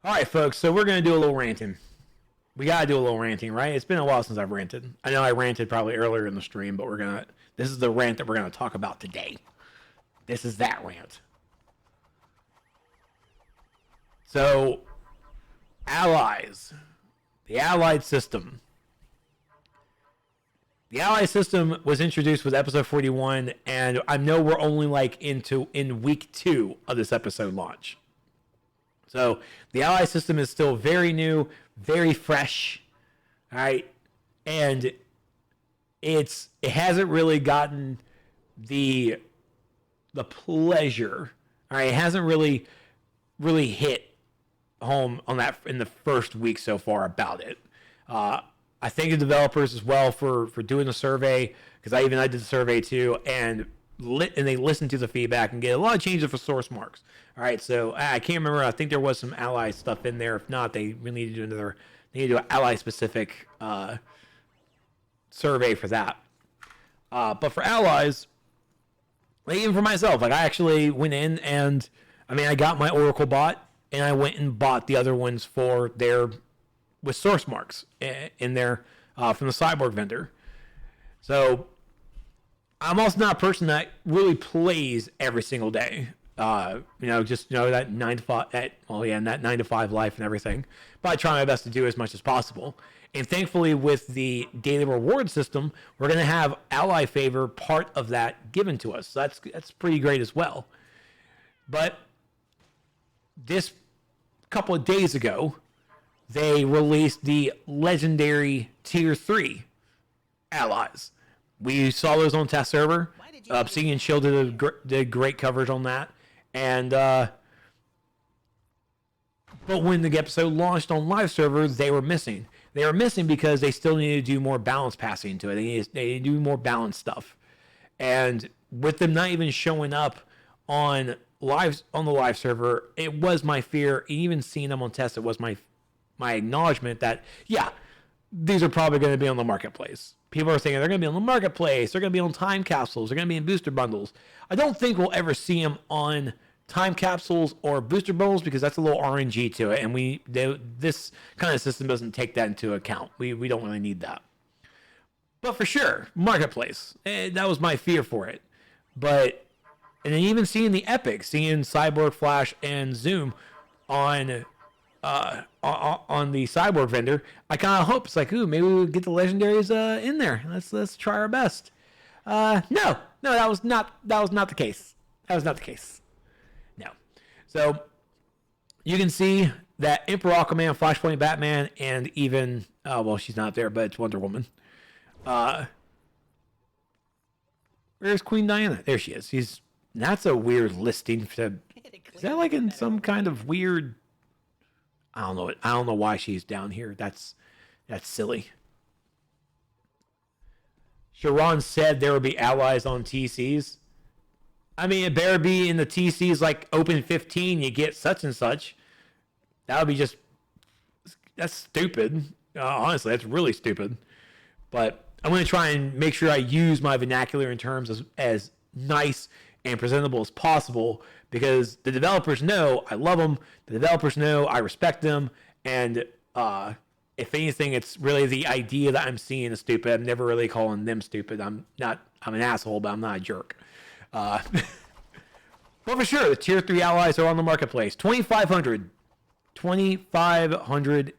All right, folks. So we're gonna do a little ranting. We gotta do a little ranting, right? It's been a while since I've ranted. I know I ranted probably earlier in the stream, but we're gonna. This is the rant that we're gonna talk about today. This is that rant. So, allies, the allied system. The allied system was introduced with episode 41, and I know we're only in week 2 of this episode launch. So the ally system is still very new, very fresh, all right, and it hasn't really gotten the pleasure, all right. It hasn't really hit home on that in the first week so far about it. I thank the developers as well for doing the survey, because I did the survey too, and they listened to the feedback and get a lot of changes for source marks. All right, so I can't remember. I think there was some ally stuff in there. If not, they really need to do an ally specific survey for that. But for allies, even for myself, I actually went in and I got my Oracle bot, and I went and bought the other ones for their with source marks in there from the Cyborg vendor. So I'm also not a person that really plays every single day. That 9 to 5, that 9 to 5 life and everything. But I try my best to do as much as possible. And thankfully, with the daily reward system, we're going to have ally favor part of that given to us. So that's pretty great as well. But this couple of days ago, they released the legendary tier 3 allies. We saw those on test server. Obsidian and Shield did great coverage on that. And but when the episode launched on live server, they were missing. They were missing because they still needed to do more balance passing into it. They need to do more balance stuff. And with them not even showing up on the live server, it was my fear. Even seeing them on test, it was my acknowledgement that these are probably going to be on the marketplace. People are thinking they're going to be on the marketplace. They're going to be on time capsules. They're going to be in booster bundles. I don't think we'll ever see them on time capsules or booster bundles, because that's a little RNG to it, and this kind of system doesn't take that into account. We don't really need that. But for sure, marketplace. That was my fear for it. And then even seeing the epics, seeing Cyborg, Flash, and Zoom on the Cyborg vendor, I kind of hope it's like, ooh, maybe we'll get the legendaries in there. Let's try our best. No, that was not the case. That was not the case. No. So you can see that Emperor Aquaman, Flashpoint Batman, and even she's not there, but it's Wonder Woman. Where's Queen Diana? There she is. That's a weird listing. Is that like in some kind of weird? I don't know why she's down here. That's silly. Sharon said there would be allies on TCs. It better be in the TCs like Open 15, you get such and such. That would be that's stupid. Honestly, that's really stupid. But I'm going to try and make sure I use my vernacular in terms as nice and presentable as possible, because the developers know I love them. The developers know I respect them. And if anything, it's really the idea that I'm seeing is stupid. I'm never really calling them stupid. I'm an asshole, but I'm not a jerk. But for sure, the tier 3 allies are on the marketplace. 2,500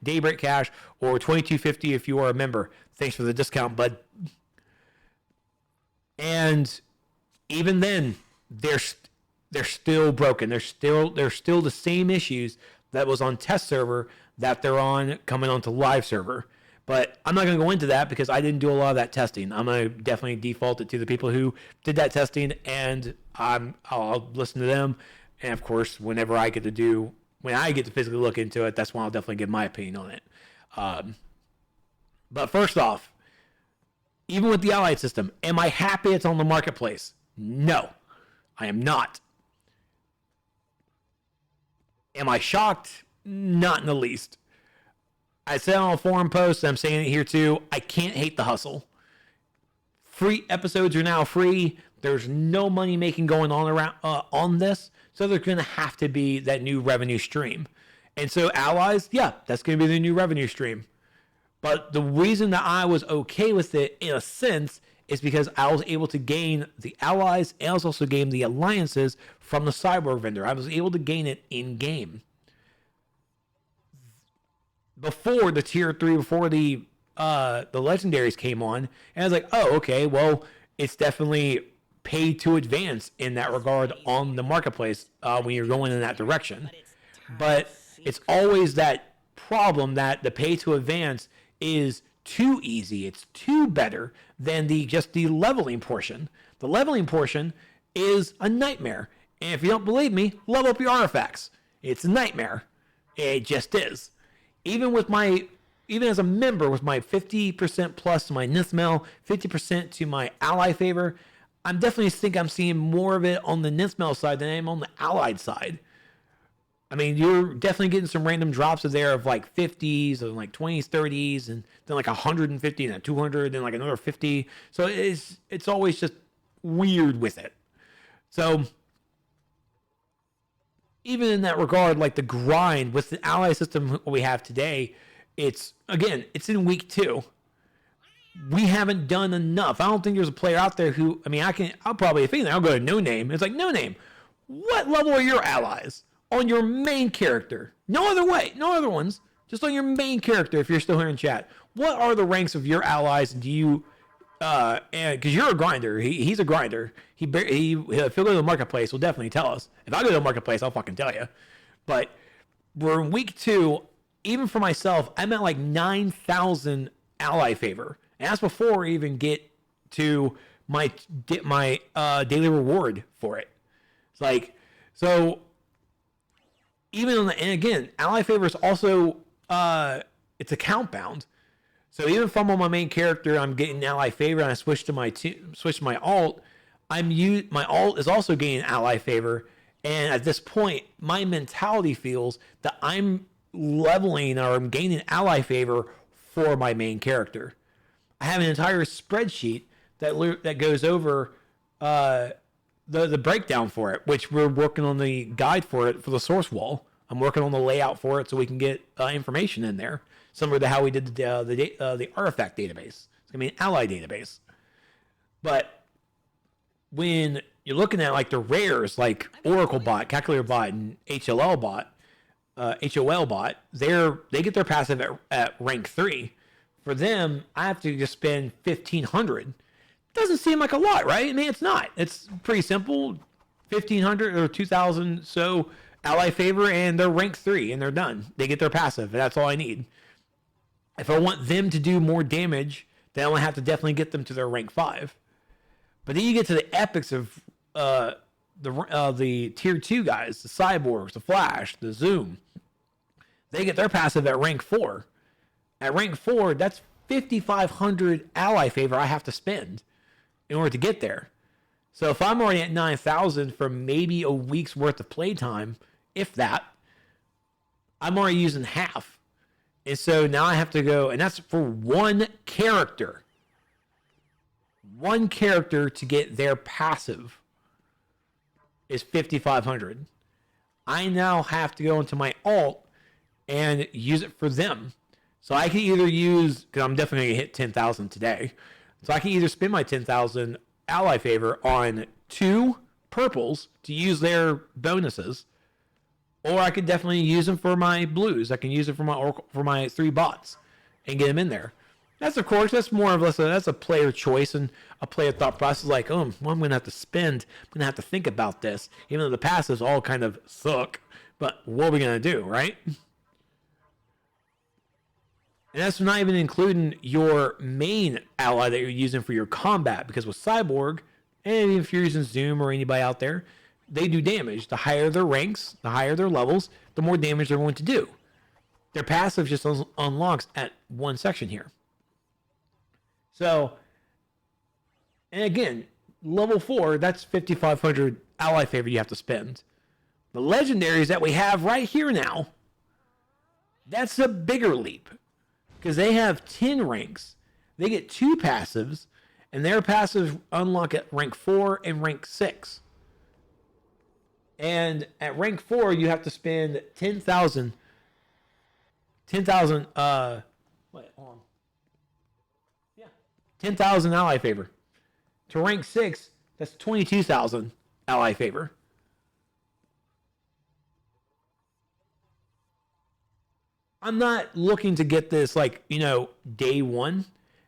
Daybreak cash, or 2,250 if you are a member. Thanks for the discount, bud. And even then, they're still broken. They're still the same issues that was on test server that they're on coming onto live server. But I'm not going to go into that because I didn't do a lot of that testing. I'm going to definitely default it to the people who did that testing, and I'll listen to them. And of course, when I get to physically look into it, that's when I'll definitely give my opinion on it. But first off, even with the allied system, am I happy it's on the marketplace? No, I am not. Am I shocked? Not in the least. I said on a forum post, I'm saying it here too, I can't hate the hustle. Free episodes are now free. There's no money making going on around on this, so there's going to have to be that new revenue stream. And so allies, yeah, that's going to be the new revenue stream. But the reason that I was okay with it in a sense is because I was able to gain the allies and I was also gain the alliances from the cyborg vendor. I was able to gain it in game. Before the tier 3, before the legendaries came on, and I was like, oh, okay, well, it's definitely pay to advance in that regard on the marketplace when you're going in that direction. But it's always that problem that the pay to advance is too easy. It's too better than just the leveling portion. The leveling portion is a nightmare. And if you don't believe me, level up your artifacts. It's a nightmare. It just is. Even as a member with my 50% plus to my Nithmel, 50% to my ally favor, I'm definitely think I'm seeing more of it on the Nithmel side than I am on the allied side. I mean, you're definitely getting some random drops of there of like 50s and like 20s, 30s, and then like 150 and then 200, then like another 50. So it's always just weird with it. So even in that regard, like the grind with the ally system we have today, it's in week 2. We haven't done enough. I don't think there's a player out there who, I mean, I'll probably, if anything, I'll go to No Name. It's like, No Name, what level are your allies on your main character? No other way, no other ones. Just on your main character, if you're still here in chat. What are the ranks of your allies? Do you, because you're a grinder. He's a grinder. If he'll go to the marketplace, he'll definitely tell us. If I go to the marketplace, I'll fucking tell you. But we're in week 2. Even for myself, I'm at like 9,000 ally favor. And that's before I even get to my daily reward for it. It's like, so even on and again, ally favor is also it's account bound. So even if I'm on my main character, I'm getting ally favor, and I switch to my alt. My alt is also gaining ally favor, and at this point, my mentality feels that I'm leveling or I'm gaining ally favor for my main character. I have an entire spreadsheet that goes over the breakdown for it, which we're working on the guide for it for the source wall. I'm working on the layout for it so we can get information in there, similar to how we did the artifact database. It's gonna be an ally database. But when you're looking at like the rares, like Oracle Bot, Calculator Bot, and HOL Bot, they get their passive at rank 3. For them, I have to just spend 1,500. Doesn't seem like a lot, right? I mean, it's not. It's pretty simple. 1,500 or 2,000 so ally favor, and they're rank 3, and they're done. They get their passive, and that's all I need. If I want them to do more damage, then I'm gonna have to definitely get them to their rank 5. But then you get to the epics of the tier 2 guys, the cyborgs, the flash, the zoom. They get their passive at rank 4. At rank 4, that's 5,500 ally favor I have to spend in order to get there. So if I'm already at 9,000 for maybe a week's worth of playtime, if that, I'm already using half. And so now I have to go, and that's for one character. One character to get their passive is 5,500. I now have to go into my alt and use it for them. So I can either use, because I'm definitely going to hit 10,000 today. So I can either spend my 10,000 ally favor on 2 purples to use their bonuses, or I could definitely use them for my blues. I can use it for my 3 bots and get them in there. That's, of course, that's more or less that's a player choice and a player thought process. Like, well, I'm going to have to spend. I'm going to have to think about this, even though the passives all kind of suck. But what are we going to do, right? And that's not even including your main ally that you're using for your combat, because with Cyborg, and if you're using Zoom or anybody out there, they do damage. The higher their ranks, the higher their levels, the more damage they're going to do. Their passive just unlocks at one section here. So, and again, level 4, that's 5,500 ally favor you have to spend. The legendaries that we have right here now, that's a bigger leap. Because they have 10 ranks. They get 2 passives, and their passives unlock at rank 4 and rank 6. And at rank 4, you have to spend 10,000 10,000. Wait, hold on. Yeah, 10,000 ally favor. To rank 6, that's 22,000 ally favor. I'm not looking to get this like, day one.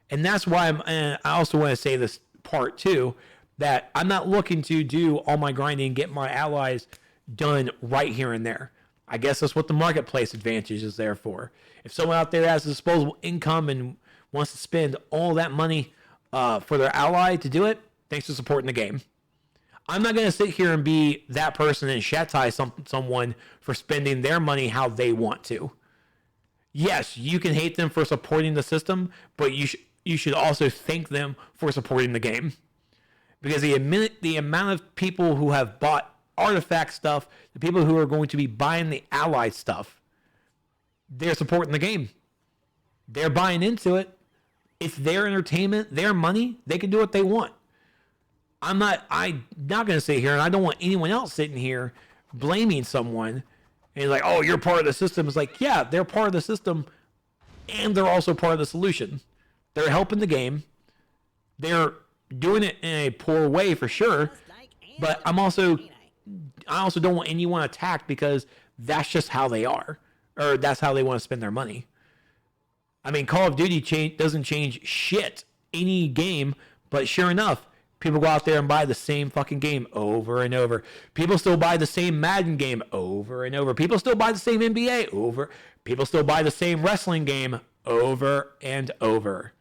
And that's why and I also want to say this part too, that I'm not looking to do all my grinding and get my allies done right here and there. I guess that's what the marketplace advantage is there for. If someone out there has disposable income and wants to spend all that money for their ally to do it, thanks for supporting the game. I'm not going to sit here and be that person and chastise someone for spending their money how they want to. Yes, you can hate them for supporting the system, but you should also thank them for supporting the game. Because the amount of people who have bought artifact stuff, the people who are going to be buying the allied stuff, they're supporting the game. They're buying into it. It's their entertainment, their money. They can do what they want. I'm not going to sit here, and I don't want anyone else sitting here blaming someone and like, oh, you're part of the system. It's like, yeah, they're part of the system, and they're also part of the solution. They're helping the game. They're doing it in a poor way for sure, but I also don't want anyone attacked because that's just how they are, or that's how they want to spend their money. I mean, Call of Duty doesn't change shit any game, but sure enough, people go out there and buy the same fucking game over and over. People still buy the same Madden game over and over. People still buy the same NBA over. People still buy the same wrestling game over and over.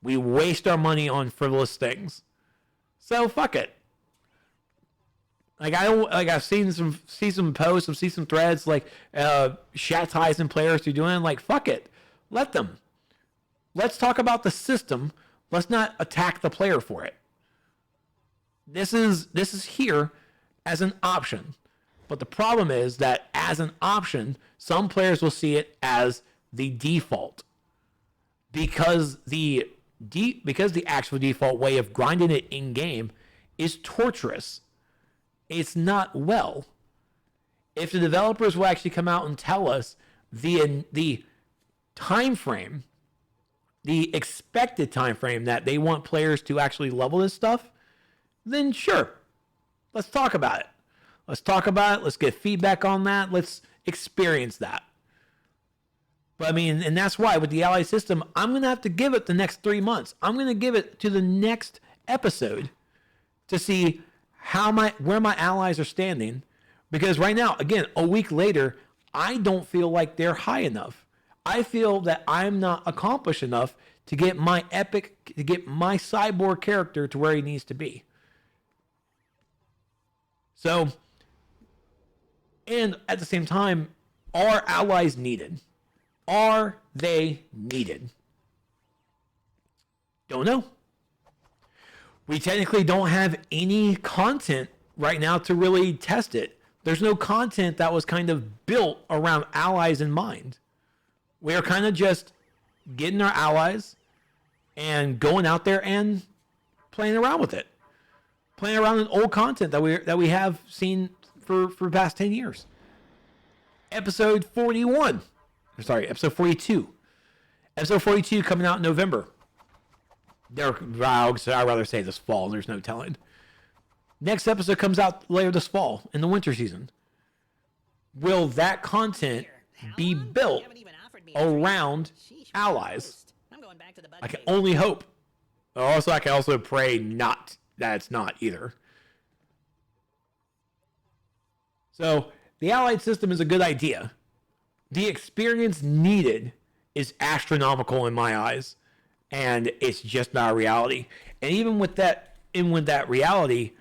We waste our money on frivolous things. So fuck it. Like I've seen some posts, I've seen some threads like chastising players who doing it. Like fuck it. Let them. Let's talk about the system. Let's not attack the player for it. This is here as an option. But the problem is that as an option, some players will see it as the default. Because the actual default way of grinding it in game is torturous. It's not well. If the developers will actually come out and tell us the time frame, the expected time frame that they want players to actually level this stuff, then sure, let's talk about it. Let's get feedback on that. Let's experience that. But I mean, and that's why with the ally system, I'm going to have to give it the next 3 months. I'm going to give it to the next episode to see where my allies are standing. Because right now, again, a week later, I don't feel like they're high enough. I feel that I'm not accomplished enough to get my cyborg character to where he needs to be. So, and at the same time, are allies needed? Are they needed? Don't know. We technically don't have any content right now to really test it. There's no content that was kind of built around allies in mind. We are kind of just getting our allies and going out there and playing around with it. Playing around with old content that we have seen for the past 10 years. Episode 42. Episode 42 coming out in November. I'd rather say this fall. There's no telling. Next episode comes out later this fall in the winter season. Will that content be built around allies? I can only hope. Also, I can also pray not that it's not either. So, the allied system is a good idea. The experience needed is astronomical in my eyes, and it's just not a reality. And even with that reality,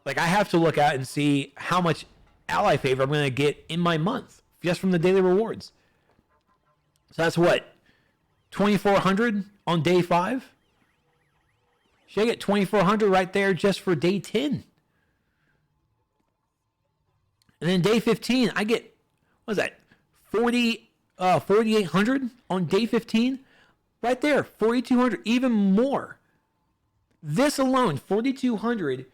like I have to look out and see how much ally favor I'm going to get in my month just from the daily rewards. So that's what, 2,400 on day 5? Should I get 2,400 right there just for day 10? And then day 15, I get, what is that, 4,800 on day 15? Right there, 4,200, even more. This alone, 4,200,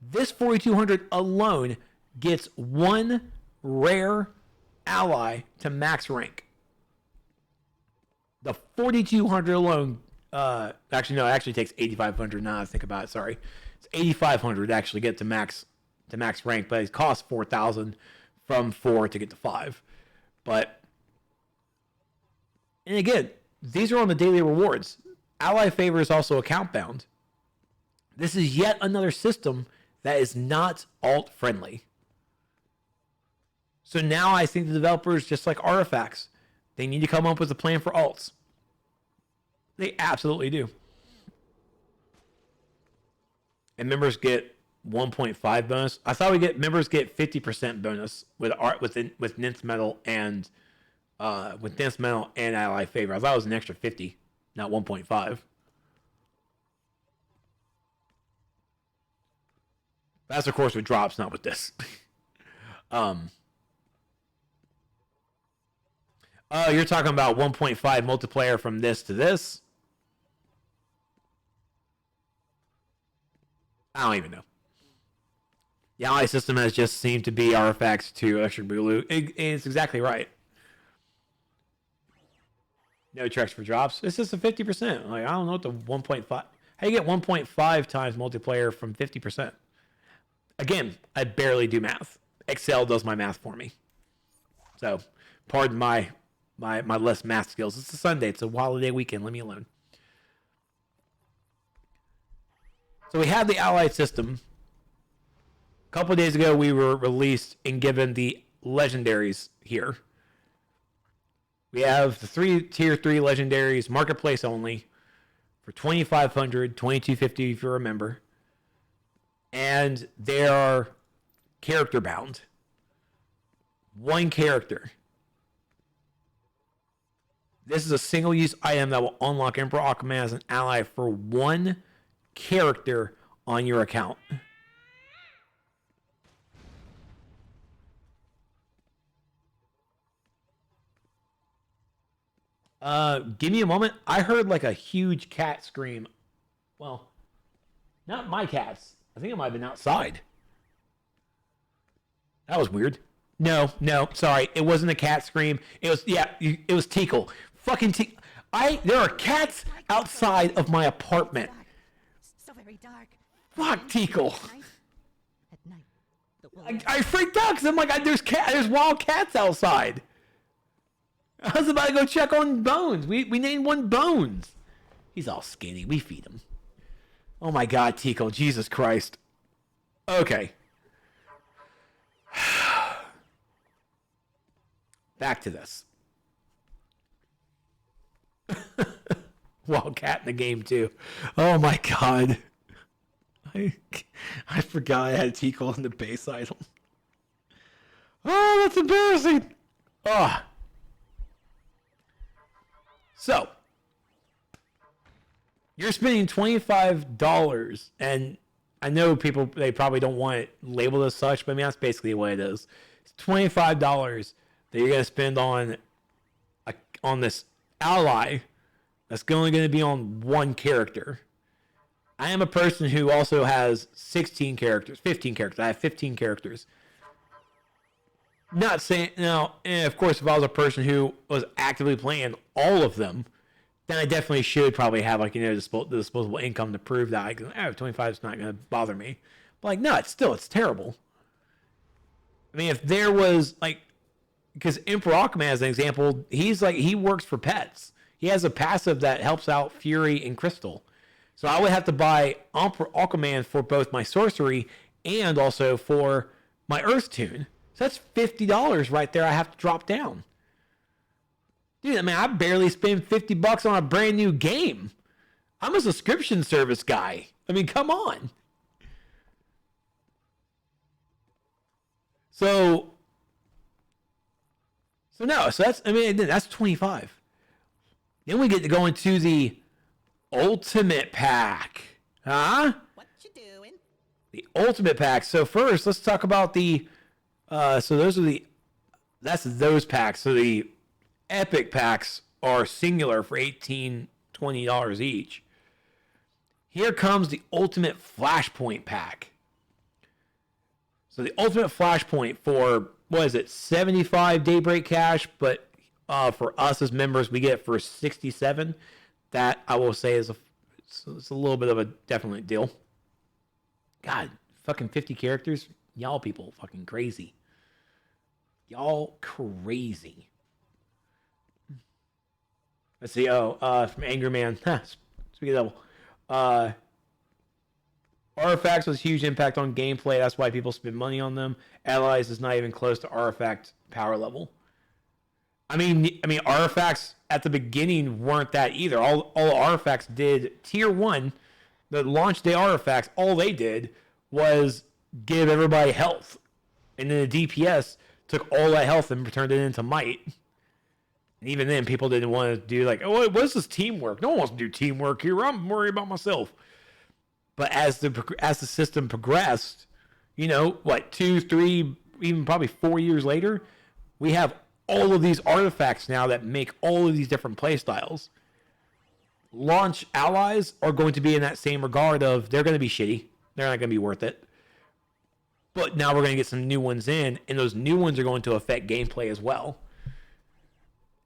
this 4,200 alone gets one rare ally to max rank. The 4,200 alone, actually no, it actually takes 8,500 now I think about it, sorry. It's 8,500 to actually get to max rank, but it costs 4,000 from 4 to get to 5. But, and again, these are on the daily rewards. Ally favor is also account bound. This is yet another system that is not alt friendly. So now I think the developers, just like Artifacts, they need to come up with a plan for alts. They absolutely do. And members get 1.5 bonus. I thought members get 50% bonus with Nth Metal and Ally Favor. I thought it was an extra 50, not 1.5. That's of course with drops, not with this. You're talking about 1.5 multiplayer from this to this? I don't even know. The ally system has just seemed to be Artifacts to Electric Boogaloo. It's exactly right. No Trex for drops. It's just a 50%. Like, I don't know what the 1.5... How do you get 1.5 times multiplayer from 50%? Again, I barely do math. Excel does my math for me. So, pardon my less math skills. It's a Sunday. It's a holiday weekend. Leave me alone. So we have the allied system. A couple of days ago, we were released and given the legendaries here. We have the tier 3 legendaries, marketplace only, for 2,500, 2,250 if you're a member. And they are character bound. One character. This is a single-use item that will unlock Emperor Aquaman as an ally for one character on your account. Give me a moment. I heard like a huge cat scream. Well, not my cats. I think it might have been outside. That was weird. No, sorry. It wasn't a cat scream. It was Tickle. Fucking Tickle. There are cats outside of my apartment. So very dark. Fuck Tickle. At night, I freaked out because I'm like, there's wild cats outside. I was about to go check on Bones. We named one Bones. He's all skinny. We feed him. Oh my God, Tico. Jesus Christ. Okay. Back to this. Wild cat in the game too. Oh my God. I forgot I had Tico on the base item. Oh, that's embarrassing. Oh. So, you're spending $25, and I know people, they probably don't want it labeled as such, but I mean, that's basically what it is. It's $25 that you're going to spend on this ally that's only going to be on one character. I am a person who also has 15 characters. I have 15 characters. Not saying, now, of course, if I was a person who was actively playing all of them, then I definitely should probably have, like, the disposable income to prove that 25 is not going to bother me. But, like, no, it's terrible. I mean, if there was, like, because Emperor Aquaman, as an example, he works for pets. He has a passive that helps out Fury and Crystal. So I would have to buy Emperor Aquaman for both my sorcery and also for my Earth Tune. So that's $50 right there I have to drop down. Dude, I mean, I barely spend $50 on a brand new game. I'm a subscription service guy. I mean, come on. So that's 25. Then we get to go into the Ultimate Pack. Huh? what you doing? The Ultimate Pack. So first, let's talk about the that's those packs. So the Epic packs are singular for $18, $20 each. Here comes the Ultimate Flashpoint Pack. So the Ultimate Flashpoint for what is it, 75 Daybreak cash, but for us as members, we get it for 67. That I will say is it's a little bit of a definite deal. God, fucking 50 characters. Y'all people fucking crazy. Y'all crazy. Let's see. From Angry Man. Speaking of devil. Artifacts was a huge impact on gameplay. That's why people spend money on them. Allies is not even close to Artifact power level. I mean, Artifacts at the beginning weren't that either. All Artifacts did, tier 1, the launch day Artifacts, all they did was give everybody health. And then the DPS took all that health and turned it into might. And even then, people didn't want to do like, oh, what is this teamwork? No one wants to do teamwork here. I'm worried about myself. But as the system progressed, 2, 3, even probably 4 years later, we have all of these artifacts now that make all of these different playstyles. Launch allies are going to be in that same regard of they're going to be shitty. They're not going to be worth it. But now we're going to get some new ones in, and those new ones are going to affect gameplay as well.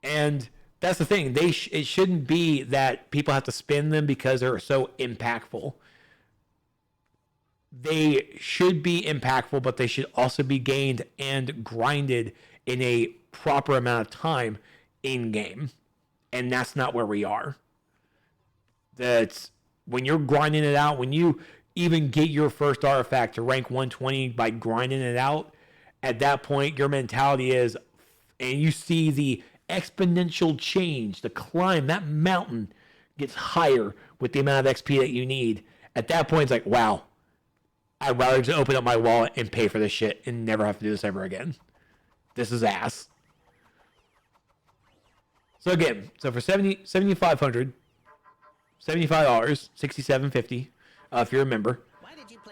And that's the thing. It shouldn't be that people have to spend them because they're so impactful. They should be impactful, but they should also be gained and grinded in a proper amount of time in game. And that's not where we are. That's when you're grinding it out, when you even get your first artifact to rank 120 by grinding it out, at that point your mentality is, and you see the exponential change, the climb, that mountain gets higher with the amount of XP that you need. At that point, it's like, wow, I'd rather just open up my wallet and pay for this shit and never have to do this ever again. This is ass. So again, for $7,500, $75, $67.50, if you're a member,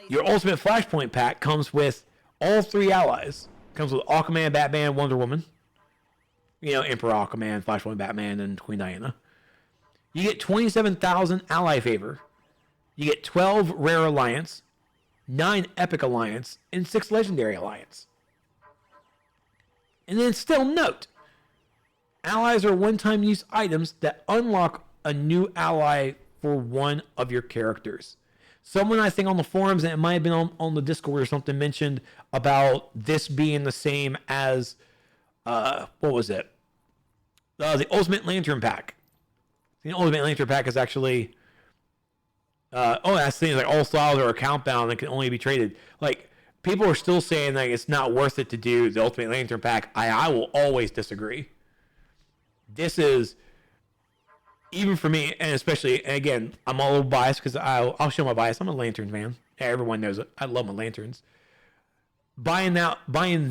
your Ultimate Flashpoint pack comes with all 3 allies. Comes with Aquaman, Batman, Wonder Woman. Emperor Aquaman, Flashpoint Batman, and Queen Diana. You get 27,000 ally favor. You get 12 rare alliance, 9 epic alliance, and 6 legendary alliance. And then still note, allies are one-time use items that unlock a new ally for one of your characters. Someone, I think, on the forums, and it might have been on the Discord or something, mentioned about this being the same as, what was it? The Ultimate Lantern Pack. The Ultimate Lantern Pack is actually, that's the thing, like all styles are account bound and can only be traded. Like, people are still saying like it's not worth it to do the Ultimate Lantern Pack. I will always disagree. This is, even for me, and especially, and again, I'm a little biased because I'll show my bias. I'm a Lantern fan. Everyone knows it. I love my lanterns. Buying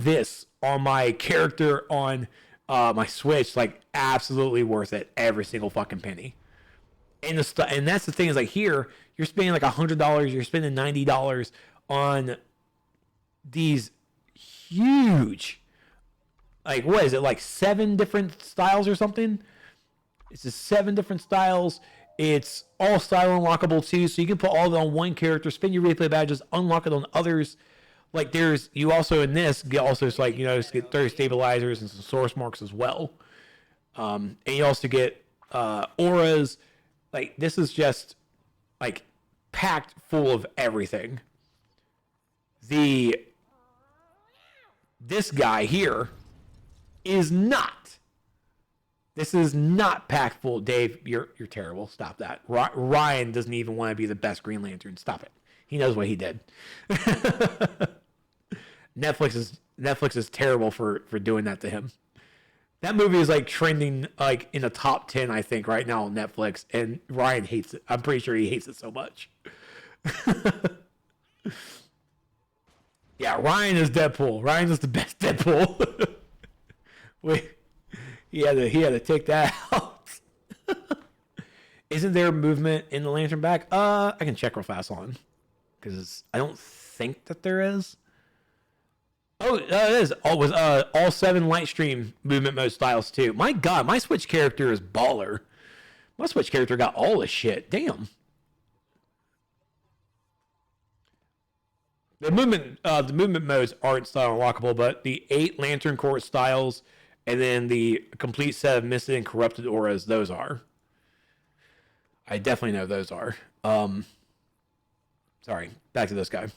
this on my character on my Switch, like, absolutely worth it. Every single fucking penny. And that's the thing is, like, here you're spending like $100. You're spending $90 on these huge, like, what is it, like 7 different styles or something? It's just 7 different styles. It's all style unlockable too, so you can put all of it on one character, spend your replay badges, unlock it on others. Like, you also in this get also, it's like, just get 30 stabilizers and some source marks as well. And you also get auras. Like, this is just like packed full of everything. This guy here is not. This is not packed full. Dave, you're terrible. Stop that. Ryan doesn't even want to be the best Green Lantern. Stop it. He knows what he did. Netflix is terrible for doing that to him. That movie is like trending like in the top 10, I think, right now on Netflix, and Ryan hates it. I'm pretty sure he hates it so much. Yeah, Ryan is Deadpool. Ryan is the best Deadpool. He had to take that out. Isn't there movement in the Lantern Pack? I can check real fast on, because I don't think that there is. Oh, it is. All 7 light stream movement mode styles too. My God, my Switch character is baller. My Switch character got all this shit. Damn. The movement modes aren't style unlockable, but the 8 Lantern Court styles and then the complete set of Misted and Corrupted auras, those are. I definitely know those are. Sorry, back to this guy.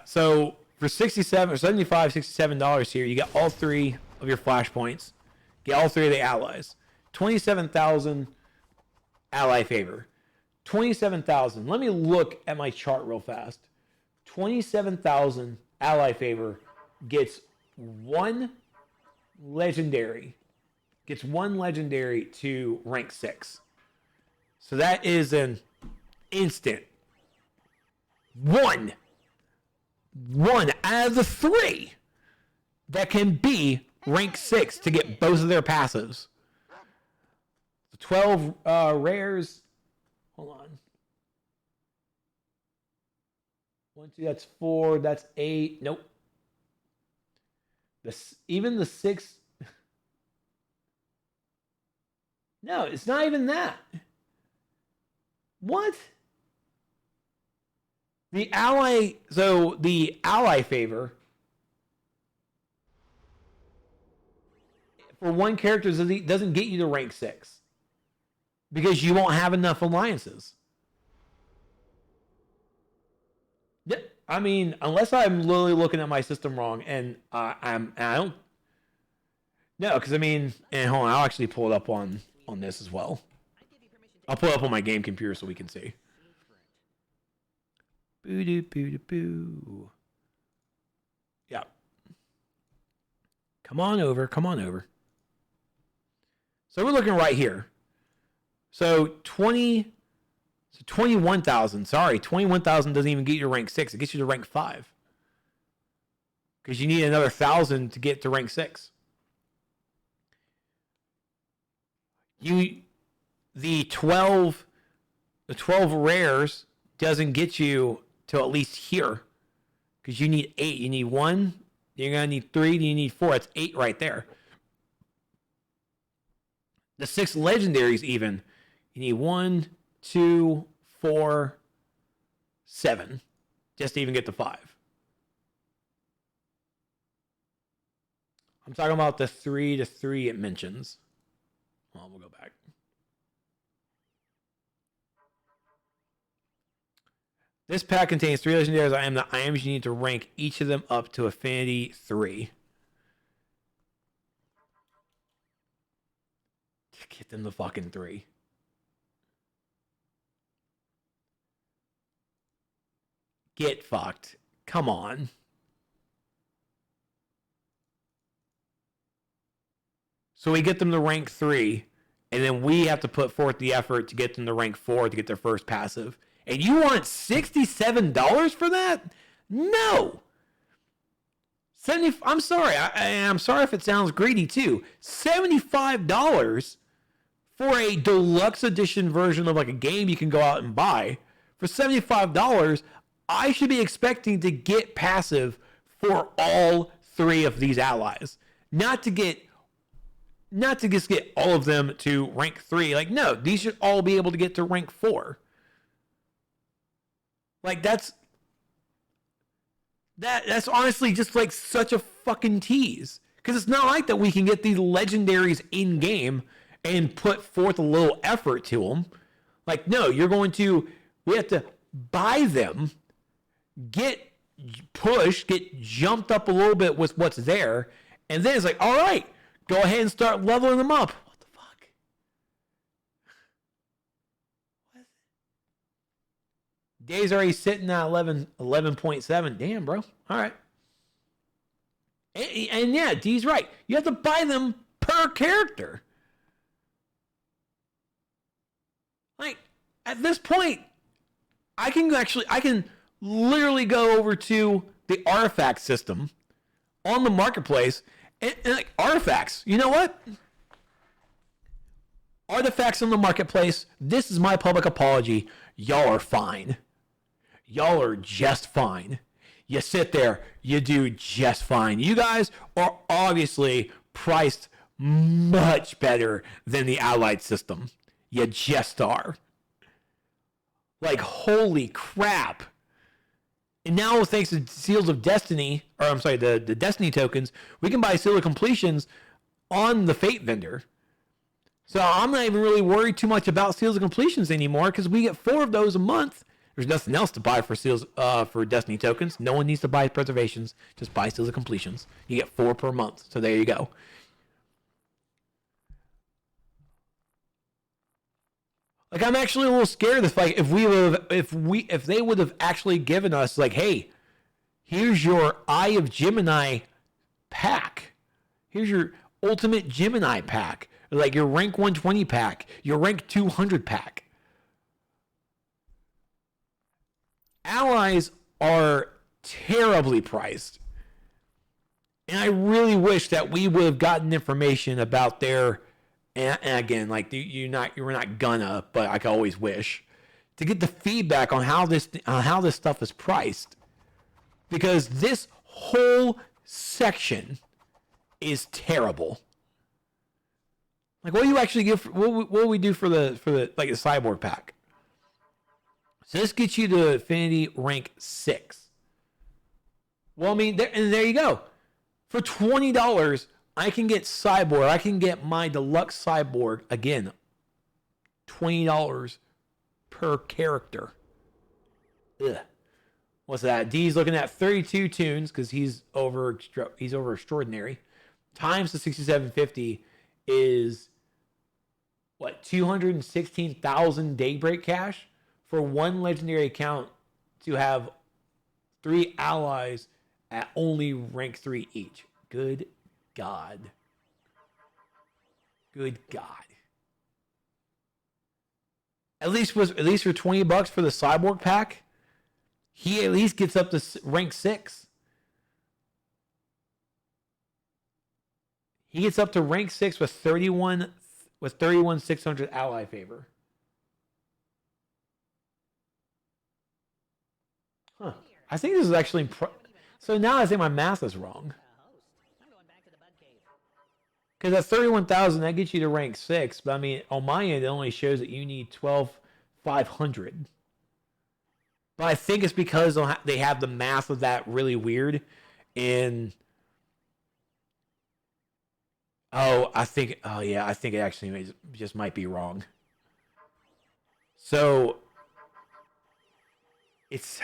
So for 67 or 75, $67 here, you get all 3 of your flashpoints. Get all 3 of the allies. 27,000 ally favor. 27,000. Let me look at my chart real fast. 27,000 ally favor gets 1 legendary. Gets 1 legendary to rank 6. So that is an instant. One out of the 3 that can be rank 6 to get both of their passives. 12 rares. Hold on. 1, 2, that's 4. That's 8. Nope. Even the 6. No, it's not even that. What? The ally favor for 1 character doesn't get you to rank 6 because you won't have enough alliances. I mean, unless I'm literally looking at my system wrong, and I don't. No, because I mean, and hold on, I'll actually pull it up on this as well. I'll pull it up on my game computer so we can see. Boo-doo-boo-doo-boo. Yeah. Come on over. So we're looking right here. So 21,000. Sorry, 21,000 doesn't even get you to rank 6. It gets you to rank 5. Because you need another 1,000 to get to rank 6. The 12 rares doesn't get you to at least here. Because you need 8. You need 1. You're going to need 3. You need 4. That's 8 right there. The 6 legendaries even. You need 1, 2, 4, 7. Just to even get to 5. I'm talking about the 3 to 3 it mentions. Well, we'll go back. This pack contains 3 legendaries. The items you need to rank each of them up to Affinity 3. Get them to fucking 3. Get fucked. Come on. So we get them to rank 3, and then we have to put forth the effort to get them to rank 4 to get their first passive. And you want $67 for that? No. I'm sorry. I'm sorry if it sounds greedy too. $75 for a deluxe edition version of like a game you can go out and buy. For $75, I should be expecting to get passive for all 3 of these allies. Not to just get all of them to rank 3. Like, no, these should all be able to get to rank 4. Like, that's honestly just like such a fucking tease. Because it's not like that we can get these legendaries in game and put forth a little effort to them. Like, no, we have to buy them, get jumped up a little bit with what's there, and then it's like, all right, go ahead and start leveling them up. What the fuck? What? Day's already sitting at 11.7. Damn, bro. All right. And yeah, D's right. You have to buy them per character. Like, at this point, I can literally go over to the artifact system on the marketplace and like artifacts. You know what? Artifacts on the marketplace. This is my public apology. Y'all are fine. Y'all are just fine. You sit there, you do just fine. You guys are obviously priced much better than the Allied system. You just are. Like, holy crap. And now, thanks to Seals of Destiny, or I'm sorry, the Destiny tokens, we can buy Seal of Completions on the Fate vendor. So I'm not even really worried too much about Seals of Completions anymore because we get 4 of those a month. There's nothing else to buy for Seals for Destiny tokens. No one needs to buy Preservations. Just buy Seals of Completions. You get 4 per month. So there you go. Like, I'm actually a little scared if they would have actually given us, like, hey, here's your Eye of Gemini pack. Here's your Ultimate Gemini pack. Like your rank 120 pack, your rank 200 pack. Allies are terribly priced. And I really wish that we would have gotten information about their, and again, like you're not gonna, but I can always wish to get the feedback on how this stuff is priced, because this whole section is terrible. Like, what do you actually give? What do we do for the like the cyborg pack? So this gets you to Affinity rank 6. Well, I mean, there you go. For $20, I can get cyborg. I can get my deluxe cyborg again. $20 per character. Ugh. What's that? D's looking at 32 tunes because he's over extraordinary. Times the 6750 is what, 216,000 daybreak cash for one legendary account to have 3 allies at only rank 3 each. Good God. Good God. At least for $20 for the cyborg pack, he at least gets up to rank 6. He gets up to rank 6 with 31,600 ally favor. Huh. I think this is actually so now I think my math is wrong. Because at 31,000 that gets you to rank 6, but I mean on my end it only shows that you need 12,500. But I think it's because they have the math of that really weird. And I think it actually just might be wrong. So it's,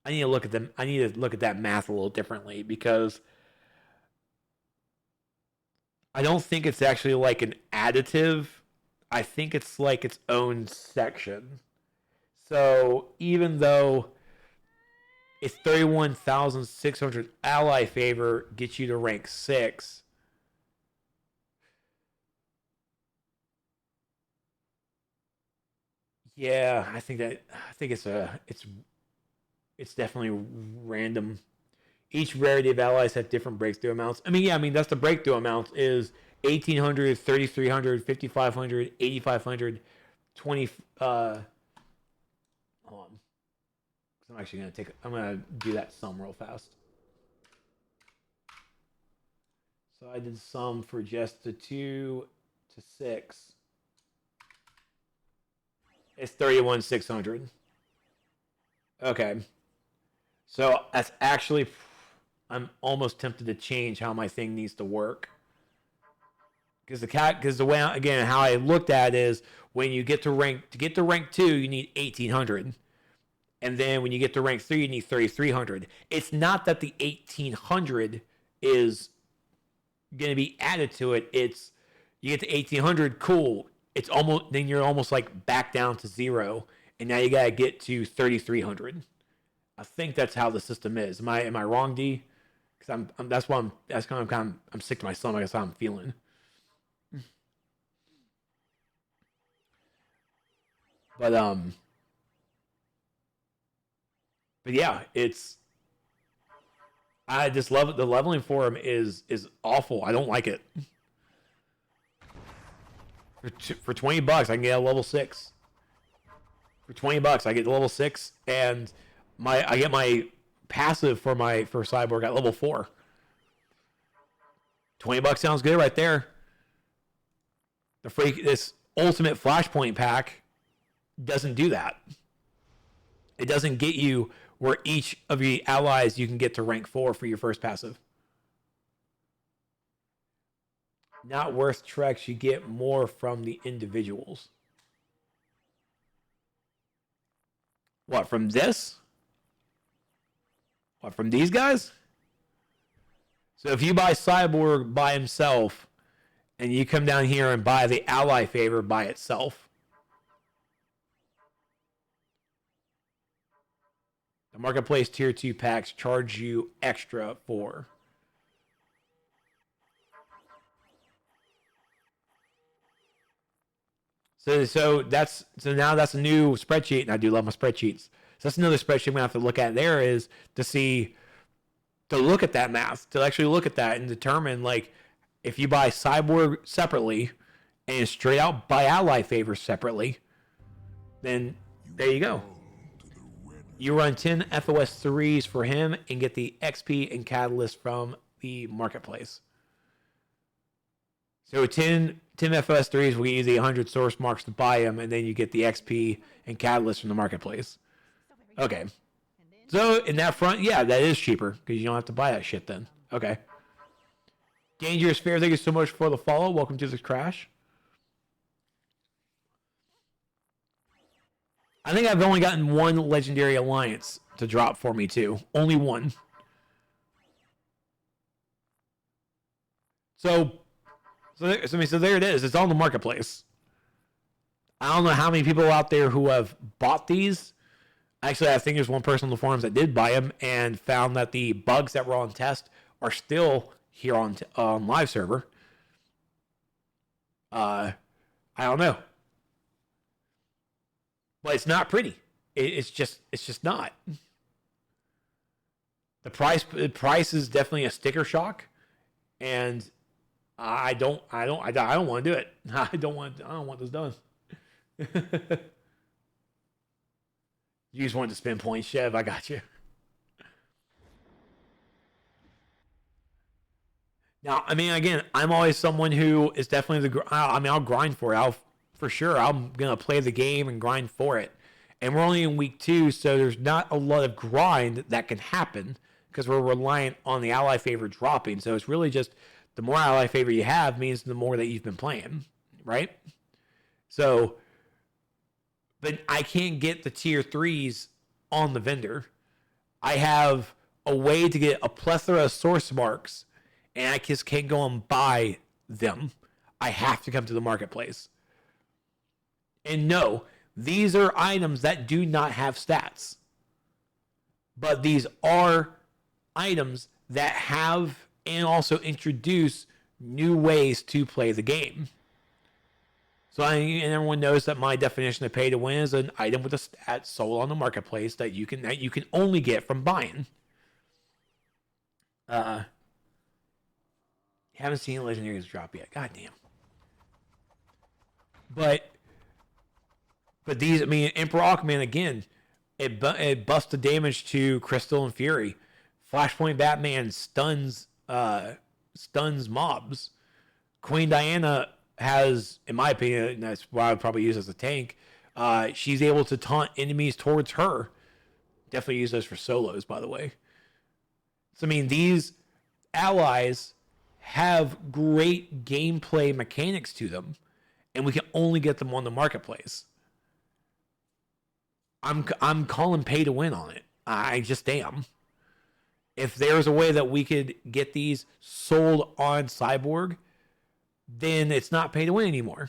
I need to look at that math a little differently, because I don't think it's actually like an additive. I think it's like its own section. So even though it's 31,600 ally favor gets you to rank 6, yeah, I think it's definitely random. Each rarity of allies have different breakthrough amounts. That's the breakthrough amounts is 1,800, 3,300, 5,500, 8,500, 20. Hold on. I'm actually I'm gonna do that sum real fast. So I did sum for just the 2 to 6. It's 31,600. Okay. So that's actually, I'm almost tempted to change how my thing needs to work. Because the way, again, how I looked at it is when you get to rank 2, you need 1,800. And then when you get to rank 3, you need 3,300. It's not that the 1,800 is going to be added to it. It's, you get to 1,800, cool. Then you're almost like back down to 0. And now you got to get to 3,300. I think that's how the system is. Am I wrong, D? Because I'm sick to my stomach. That's how I'm feeling. But yeah, I just love it. The leveling for him is awful. I don't like it. For $20, I can get a level 6. For $20, I get level 6, and I get my passive for cyborg at level 4. $20 sounds good right there. This ultimate flashpoint pack doesn't do that. It doesn't get you where each of the allies you can get to rank 4 for your first passive. Not worth Trex, you get more from the individuals. What, from this? What, from these guys? So if you buy Cyborg by himself, and you come down here and buy the ally favor by itself, the marketplace tier 2 packs charge you extra for. So now that's a new spreadsheet, and I do love my spreadsheets. So that's another spreadsheet I'm gonna have to look at there, is to look at that math, to actually look at that and determine, like, if you buy Cyborg separately and straight out buy ally favors separately, then there you go. You run 10 FOS 3s for him and get the XP and catalyst from the marketplace. So 10 FOS 3s will give you the 100 source marks to buy them, and then you get the XP and catalyst from the marketplace. Okay. So in that front, yeah, that is cheaper because you don't have to buy that shit then. Okay. Dangerous Fair, thank you so much for the follow. Welcome to this crash. I think I've only gotten one Legendary Alliance to drop for me too. Only one. So there it is. It's on the marketplace. I don't know how many people out there who have bought these. Actually, I think there's one person on the forums that did buy them and found that the bugs that were on test are still here on live server. I don't know, but it's not pretty. It's just not. The price is definitely a sticker shock, and I don't want to do it. I don't want this done. You just wanted to spend points, Chev. I got you. Now, I mean, again, I'm always someone who is definitely I'll grind for it. For sure, I'm going to play the game and grind for it. And we're only in week 2, so there's not a lot of grind that can happen because we're reliant on the ally favor dropping. So it's really just the more ally favor you have means the more that you've been playing, right? So, but I can't get the tier 3s on the vendor. I have a way to get a plethora of source marks, and I just can't go and buy them. I have to come to the marketplace. And no, these are items that do not have stats. But these are items that have and also introduce new ways to play the game. So and everyone knows that my definition of pay to win is an item with a stat sold on the marketplace that you can only get from buying. Haven't seen legendaries drop yet. God damn. But these, I mean, Emperor Aquaman again, it busts the damage to Crystal and Fury. Flashpoint Batman stuns mobs. Queen Diana has, in my opinion, that's what I would probably use as a tank. She's able to taunt enemies towards her. Definitely use those for solos, by the way. So I mean, these allies have great gameplay mechanics to them, and we can only get them on the marketplace. I'm calling pay to win on it. I just am. If there's a way that we could get these sold on Cyborg, then it's not pay to win anymore.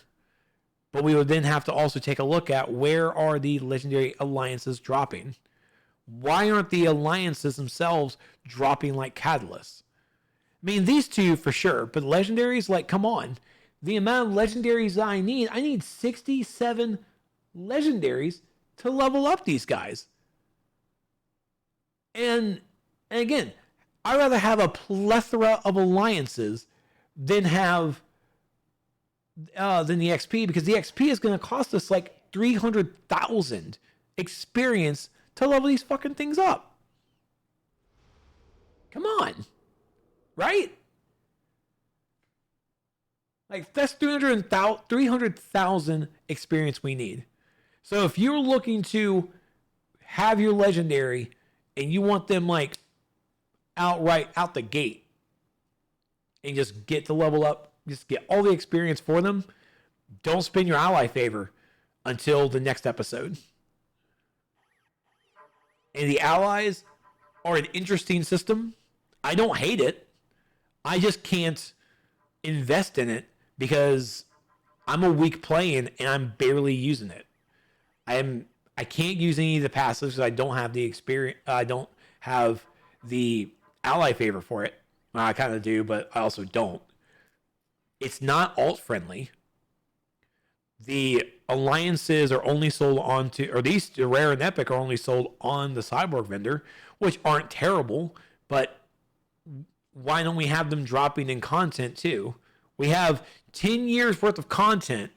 But we would then have to also take a look at where are the legendary alliances dropping. Why aren't the alliances themselves dropping like catalysts? I mean, these two for sure, but legendaries, like, come on. The amount of legendaries that I need 67 legendaries to level up these guys. And again, I'd rather have a plethora of alliances than have than the XP, because the XP is going to cost us like 300,000 experience to level these fucking things up. Come on. Right? Like, that's 300,000 experience we need. So if you're looking to have your legendary and you want them like outright out the gate and just get the level up, just get all the experience for them, don't spin your ally favor until the next episode. And the allies are an interesting system. I don't hate it. I just can't invest in it because I'm a weak playing and I'm barely using it. I can't use any of the passives because I don't have the experience. I don't have the ally favor for it. Well, I kind of do, but I also don't. It's not alt friendly. The alliances are only sold onto, or these the rare and epic are only sold on the cyborg vendor, which aren't terrible, but why don't we have them dropping in content too? We have 10 years worth of content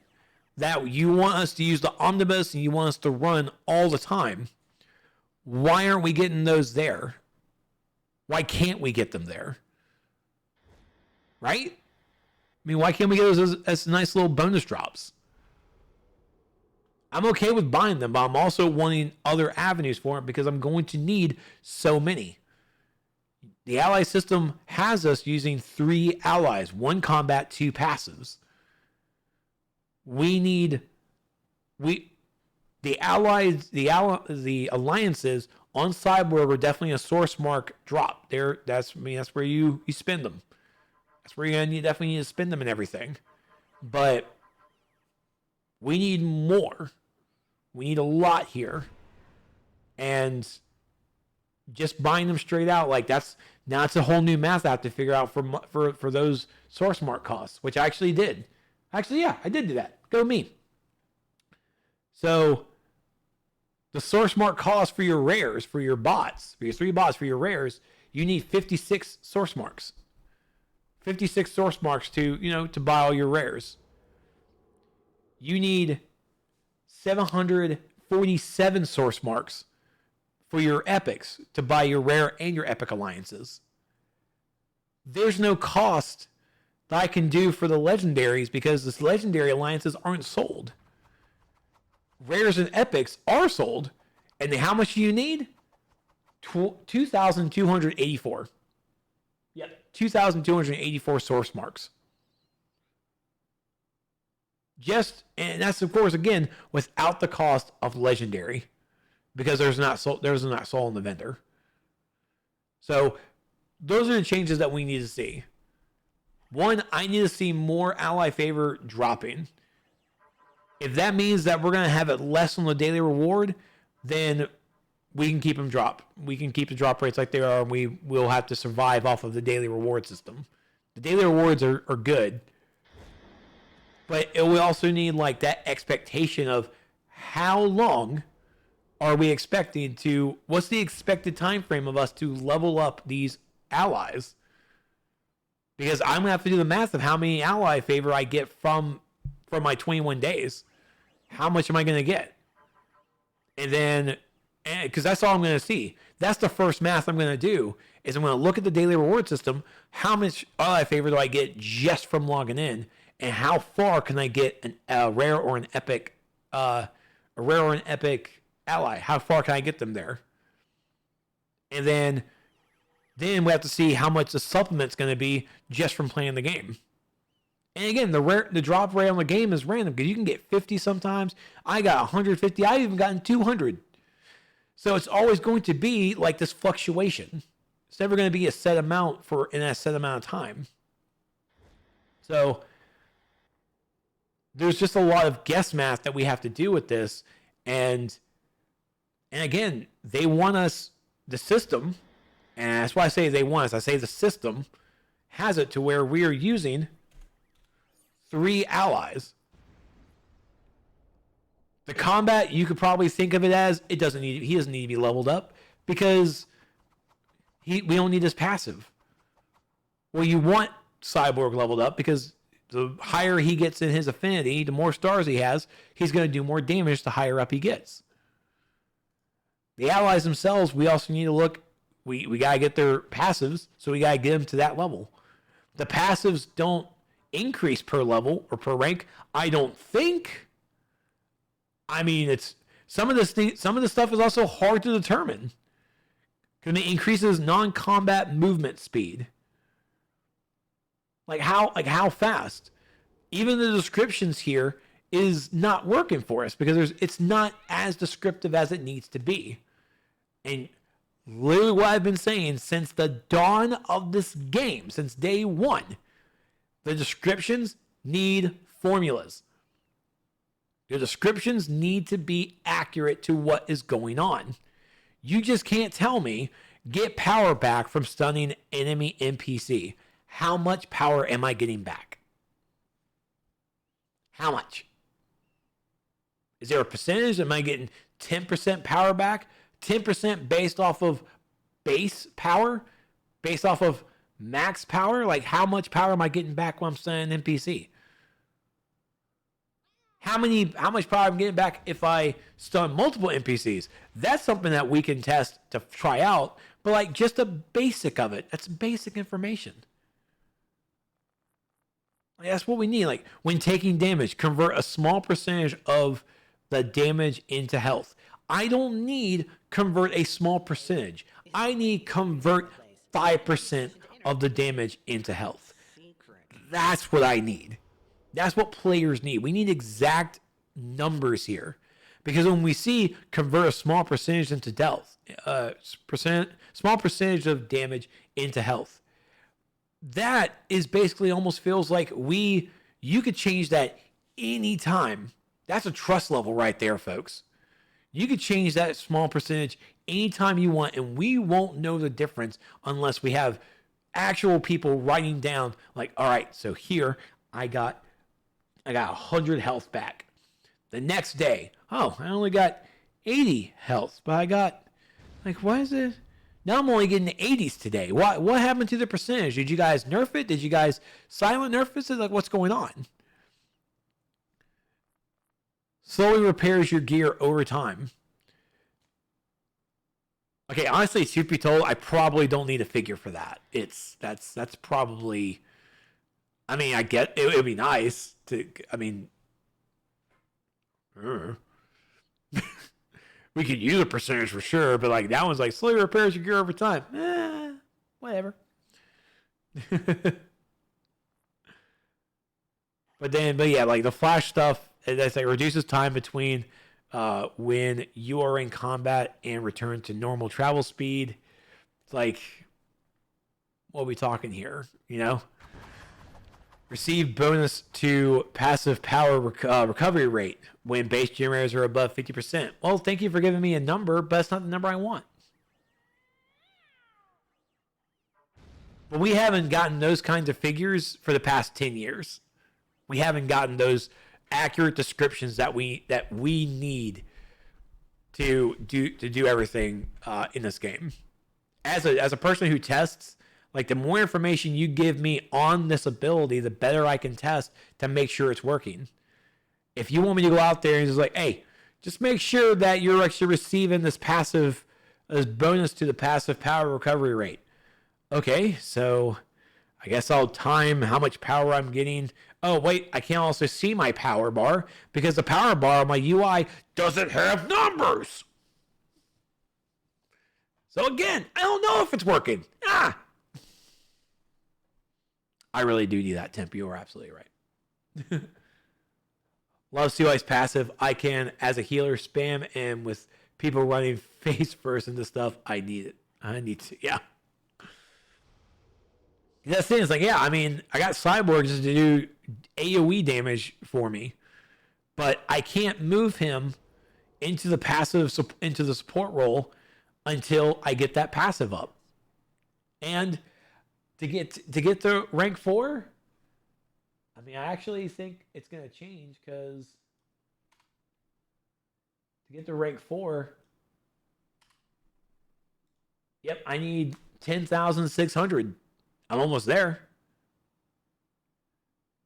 that you want us to use the omnibus and you want us to run all the time. Why aren't we getting those there? Why can't we get them there? Right? I mean, why can't we get those as nice little bonus drops? I'm okay with buying them, but I'm also wanting other avenues for it because I'm going to need so many. The ally system has us using 3 allies, 1 combat, 2 passives. The alliances on Cyborg are definitely a source mark drop. That's where you spend them. That's where you definitely need to spend them and everything. But we need more. We need a lot here. And just buying them straight out, like now it's a whole new math I have to figure out for those source mark costs, which I actually did. Actually, yeah, I did do that. Go me. So the source mark cost for your rares, for your bots, for your 3 bots, for your rares, you need 56 source marks. 56 source marks to buy all your rares. You need 747 source marks for your epics to buy your rare and your epic alliances. There's no cost that I can do for the legendaries because the legendary alliances aren't sold. Rares and epics are sold. And how much do you need? 2,284. Yep, 2,284 source marks. And that's of course again without the cost of legendary, because there's not sold in the vendor. So those are the changes that we need to see. 1, I need to see more ally favor dropping. If that means that we're going to have it less on the daily reward, then we can keep them drop. We can keep the drop rates like they are, and we will have to survive off of the daily reward system. The daily rewards are good, but we also need like that expectation of how long are we expecting to, what's the expected time frame of us to level up these allies? Because I'm going to have to do the math of how many ally favor I get from my 21 days. How much am I going to get? And then, because that's all I'm going to see. That's the first math I'm going to do, is I'm going to look at the daily reward system. How much ally favor do I get just from logging in? And how far can I get a rare or an epic ally? How far can I get them there? And then we have to see how much the supplement's going to be just from playing the game. And again, the drop rate on the game is random because you can get 50 sometimes. I got 150. I've even gotten 200. So it's always going to be like this fluctuation. It's never going to be a set amount in a set amount of time. So there's just a lot of guess math that we have to do with this. And again, they want us, the system, and that's why I say they want us. I say the system has it to where we are using 3 allies. The combat, you could probably think of it as he doesn't need to be leveled up because we don't need his passive. Well, you want Cyborg leveled up because the higher he gets in his affinity, the more stars he has, he's going to do more damage the higher up he gets. The allies themselves, we also need to look. We got to get their passives, so we got to get them to that level. The passives don't increase per level or per rank, I don't think. I mean, it's some of this stuff is also hard to determine because it increases non-combat movement speed. Like how fast? Even the descriptions here is not working for us because it's not as descriptive as it needs to be. And literally what I've been saying since the dawn of this game, since day one, the descriptions need formulas. Your descriptions need to be accurate to what is going on. You just can't tell me, get power back from stunning enemy NPC. How much power am I getting back? How much? Is there a percentage? Am I getting 10% power back? 10% based off of base power? Based off of max power? Like, how much power am I getting back when I'm stunning an NPC? How much power I'm getting back if I stun multiple NPCs? That's something that we can test to try out, but like just a basic of it. That's basic information. Like, that's what we need. Like when taking damage, convert a small percentage of the damage into health. I don't need convert a small percentage. I need convert 5% of the damage into health. That's what I need. That's what players need. We need exact numbers here. Because when we see convert a small percentage into health, small percentage of damage into health, that is basically almost feels like you could change that anytime. That's a trust level right there, folks. You could change that small percentage anytime you want, and we won't know the difference unless we have actual people writing down, like, all right, so here I got 100 health back. The next day, oh, I only got 80 health, but I got, like, why is it? Now I'm only getting the 80s today. What happened to the percentage? Did you guys nerf it? Did you guys silent nerf it? Like, what's going on? Slowly repairs your gear over time. Okay, honestly, truth be told, I probably don't need a figure for that. That's probably. I mean, I get it would be nice to. I mean, we could use a percentage for sure, but like that one's like slowly repairs your gear over time. Whatever. But yeah, like the flash stuff, that's like reduces time between when you are in combat and return to normal travel speed. It's like, what are we talking here? You know, receive bonus to passive power recovery rate when base generators are above 50%. Well, thank you for giving me a number, but that's not the number I want. But we haven't gotten those kinds of figures for the past 10 years. We haven't gotten those accurate descriptions that we need to do everything in this game. As a person who tests, like the more information you give me on this ability, the better I can test to make sure it's working. If you want me to go out there and just like, hey, just make sure that you're actually receiving this bonus to the passive power recovery rate. Okay, so I guess I'll time how much power I'm getting. Oh, wait, I can't also see my power bar because the power bar on my UI doesn't have numbers. So again, I don't know if it's working. I really do need that temp. You are absolutely right. Love CY's passive. I can, as a healer, spam, and with people running face first into stuff, I need it. I need to, yeah. That's the thing. It's like, yeah, I mean, I got cyborgs to do AoE damage for me, but I can't move him into the support role until I get that passive up. And to get to rank 4, I mean, I actually think it's going to change because to get to rank 4, yep, I need 10,600. I'm almost there.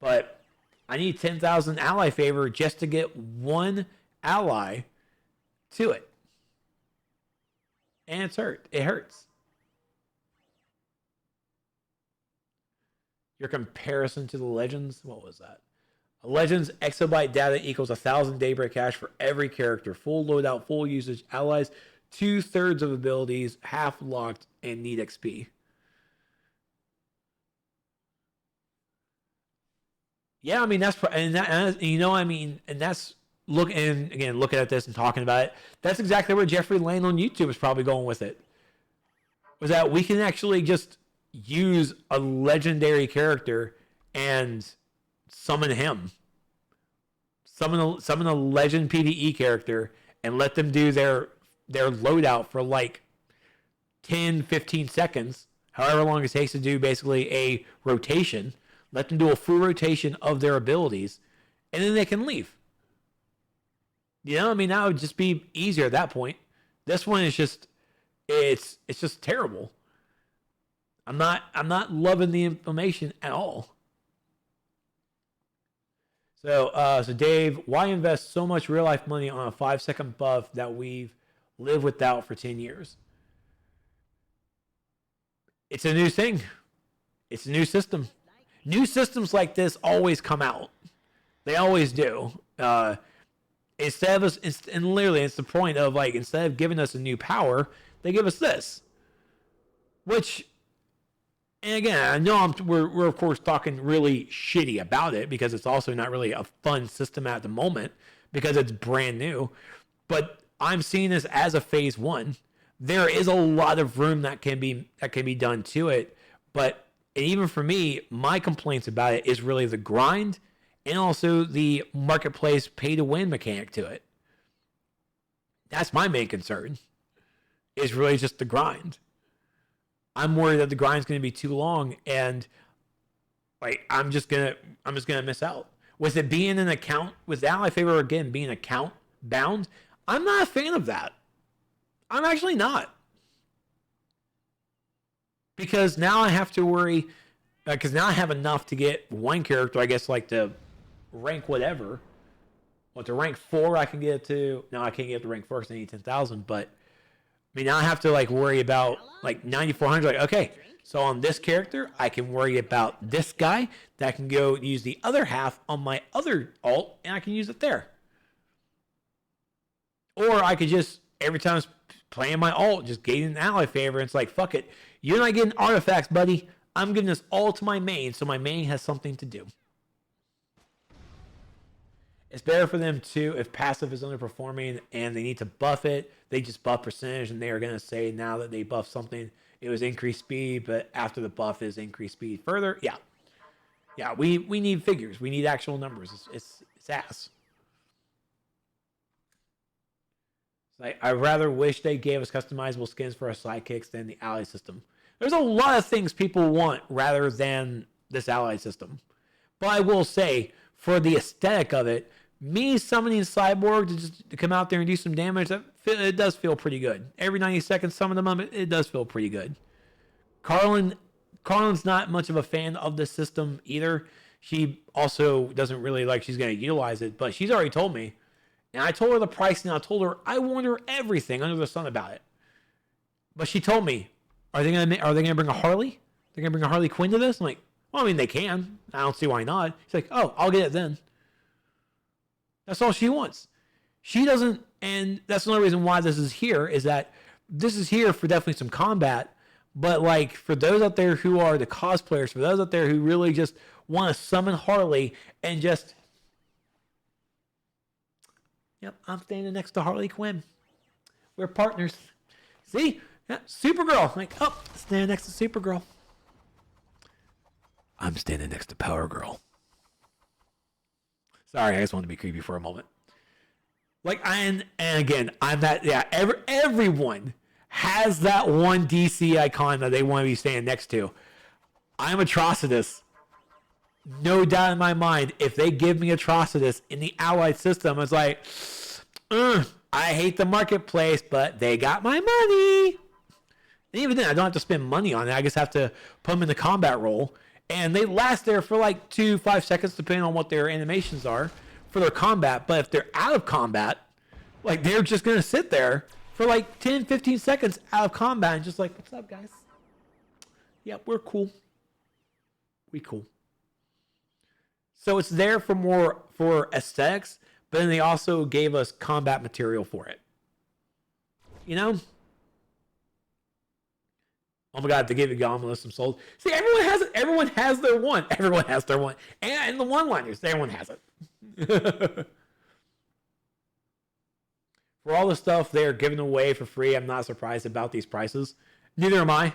But I need 10,000 ally favor just to get one ally to it. And it's hurt. It hurts. Your comparison to the legends, what was that? Legends exabyte data equals 1,000 daybreak cash for every character. Full loadout, full usage. Allies, 2/3 of abilities, half locked, and need XP. Yeah, I mean that's and that's looking at this and talking about it. That's exactly where Jeffrey Lane on YouTube is probably going with it. Was that we can actually just use a legendary character and summon him, summon a legend PvE character, and let them do their loadout for like 10, 15 seconds, however long it takes to do basically a rotation. Let them do a full rotation of their abilities, and then they can leave. You know, I mean, that would just be easier at that point. This one is just, it's just terrible. I'm not loving the information at all. So Dave, why invest so much real life money on a 5-second buff that we've lived without for 10 years? It's a new thing. It's a new system. New systems like this always come out. They always do. Instead of us, and literally, it's the point of like, instead of giving us a new power, they give us this. Which, and again, I know we're of course talking really shitty about it because it's also not really a fun system at the moment because it's brand new. But I'm seeing this as a phase 1. There is a lot of room that can be done to it, but even for me, my complaints about it is really the grind and also the marketplace pay to win mechanic to it. That's my main concern. Is really just the grind. I'm worried that the grind's going to be too long, and like I'm just gonna miss out. With it being an account, with Ally Favor again being account bound, I'm not a fan of that. I'm actually not. Because now I have to worry, because now I have enough to get one character, I guess, like to rank whatever. Well, to rank 4, I can get it to. No, I can't get it to rank 4 because I need 10,000. But I mean, now I have to like worry about like 9,400. Like, okay, so on this character, I can worry about this guy that can go use the other half on my other alt, and I can use it there. Or I could just every time I'm playing my alt, just gain an ally favor. And it's like, fuck it. You're not getting artifacts, buddy. I'm giving this all to my main, so my main has something to do. It's better for them too if passive is underperforming and they need to buff it. They just buff percentage, and they are going to say now that they buff something, it was increased speed, but after the buff is increased speed further. Yeah. We need figures. We need actual numbers. It's ass. I rather wish they gave us customizable skins for our sidekicks than the ally system. There's a lot of things people want rather than this ally system. But I will say, for the aesthetic of it, me summoning Cyborg to come out there and do some damage, it does feel pretty good. Every 90 seconds, summon them up, it does feel pretty good. Carlin's not much of a fan of this system either. She also doesn't really like she's going to utilize it, but she's already told me. And I told her the price, and I told her I warned her everything under the sun about it. But she told me, are they gonna bring a Harley? They're gonna bring a Harley Quinn to this? I'm like, well, I mean, they can. I don't see why not. She's like, oh, I'll get it then. That's all she wants. She doesn't, and that's another reason why this is here, is that this is here for definitely some combat, but like for those out there who are the cosplayers, for those out there who really just want to summon Harley and just, yep, I'm standing next to Harley Quinn. We're partners. See? Yeah, Supergirl. Like, oh, standing next to Supergirl. I'm standing next to Power Girl. Sorry, I just wanted to be creepy for a moment. Like, and again, I'm that, yeah, everyone has that one DC icon that they want to be standing next to. I'm Atrocitus. No doubt in my mind, if they give me Atrocitus in the Allied system, it's like, I hate the marketplace, but they got my money. And even then, I don't have to spend money on it. I just have to put them in the combat role. And they last there for like 2-5 seconds, depending on what their animations are for their combat. But if they're out of combat, like they're just going to sit there for like 10-15 seconds out of combat and just like, what's up, guys? Yep, we're cool. We cool. So it's there for aesthetics, but then they also gave us combat material for it. You know? Oh my god, they gave Gamma some souls. See, everyone has it. Everyone has their one. Everyone has their one. And the one-liners, everyone has it. For all the stuff they're giving away for free, I'm not surprised about these prices. Neither am I.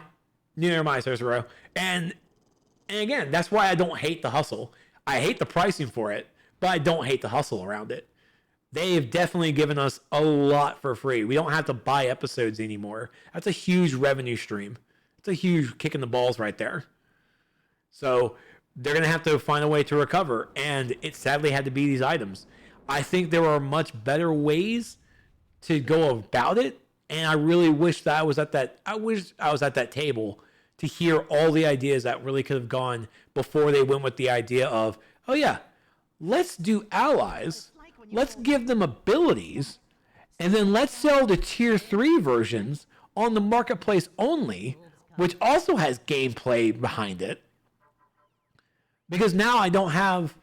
Neither am I, Cicero. And again, that's why I don't hate the hustle. I hate the pricing for it, but I don't hate the hustle around it. They've definitely given us a lot for free. We don't have to buy episodes anymore. That's a huge revenue stream. It's a huge kick in the balls right there. So they're going to have to find a way to recover. And it sadly had to be these items. I think there are much better ways to go about it. And I really wish that I was at that table to hear all the ideas that really could have gone before they went with the idea of, oh yeah, let's do allies. Let's give them abilities. And then let's sell the tier 3 versions on the marketplace only, which also has gameplay behind it. Because now I don't have,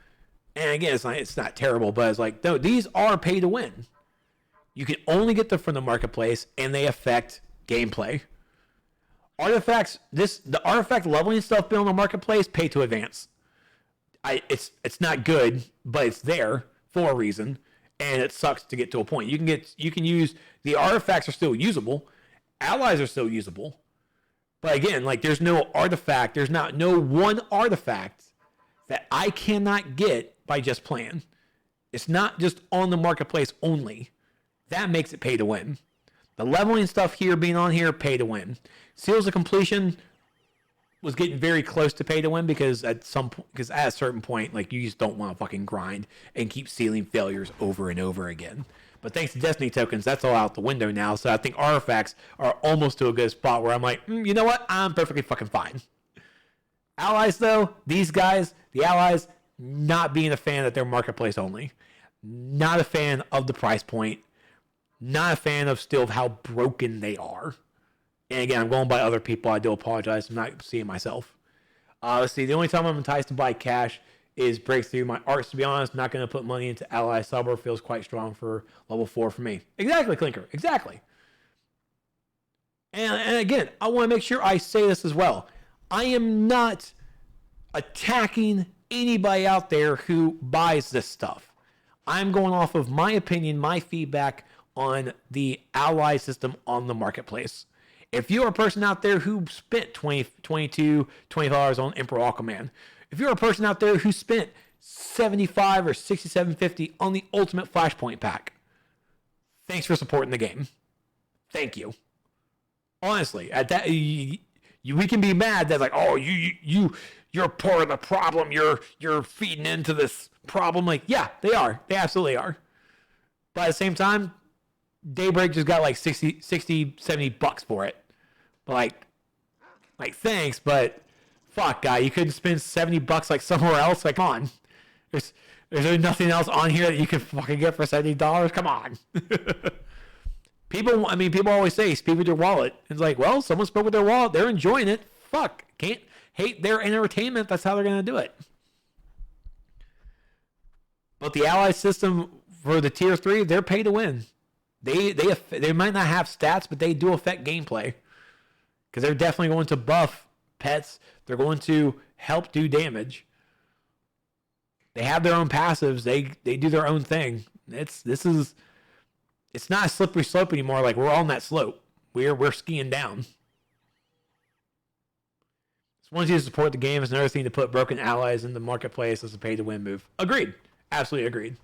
and again, it's not terrible, but it's like, no, these are pay to win. You can only get them from the marketplace, and they affect gameplay. Artifacts, the artifact leveling stuff built on the marketplace, pay to advance. It's not good, but it's there for a reason, and it sucks to get to a point. You can use the artifacts are still usable, allies are still usable, but again, like there's no artifact, there's no one artifact that I cannot get by just playing. It's not just on the marketplace only. That makes it pay to win. The leveling stuff here being on here, pay to win. Seals of completion was getting very close to pay to win because at a certain point, like you just don't want to fucking grind and keep sealing failures over and over again. But thanks to Destiny tokens, that's all out the window now. So I think artifacts are almost to a good spot where I'm like, you know what? I'm perfectly fucking fine. Allies though, these guys, the allies, not being a fan that they're marketplace only. Not a fan of the price point. Not a fan of still how broken they are. And again, I'm going by other people. I do apologize. I'm not seeing myself. Let's see. The only time I'm enticed to buy cash is breakthrough. My arts, to be honest, not going to put money into ally. Suburb feels quite strong for level 4 for me. Exactly, Clinker. Exactly. And again, I want to make sure I say this as well. I am not attacking anybody out there who buys this stuff. I'm going off of my opinion, my feedback on the ally system on the marketplace. If you're a person out there who spent $25 on Emperor Aquaman, if you're a person out there who spent $75 or $67.50 on the Ultimate Flashpoint pack, thanks for supporting the game. Thank you. Honestly, at that we can be mad that like, oh, you're part of the problem. You're feeding into this problem. Like, yeah, they are. They absolutely are. But at the same time, Daybreak just got like 60, $70 for it. But like thanks, but fuck, guy, you couldn't spend $70 like somewhere else. Like, come on, there's nothing else on here that you can fucking get for $70. Come on. People always say speak with your wallet. It's like, well, someone spoke with their wallet. They're enjoying it. Fuck, can't hate their entertainment. That's how they're gonna do it. But the ally system for the tier 3, they're pay to win. They might not have stats, but they do affect gameplay. Because they're definitely going to buff pets. They're going to help do damage. They have their own passives. They do their own thing. It's not a slippery slope anymore. Like we're on that slope. We're skiing down. Just wanted you to support the game. It's another thing to put broken allies in the marketplace as a pay to win move. Agreed. Absolutely agreed.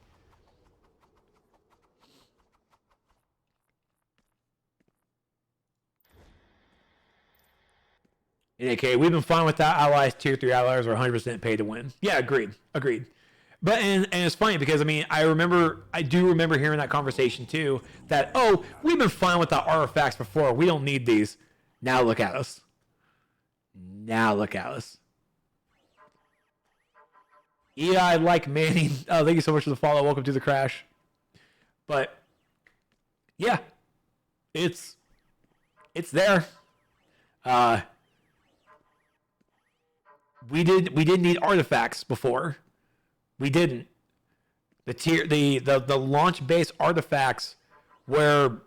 Okay, we've been fine with that. Allies, tier 3 allies are 100% pay to win. Yeah, agreed. But and it's funny because I do remember hearing that conversation too. That we've been fine with the artifacts before. We don't need these. Now look at us. EI like Manning. Oh, thank you so much for the follow. Welcome to the crash. But yeah, it's there. We didn't need artifacts before. We didn't. The launch base artifacts were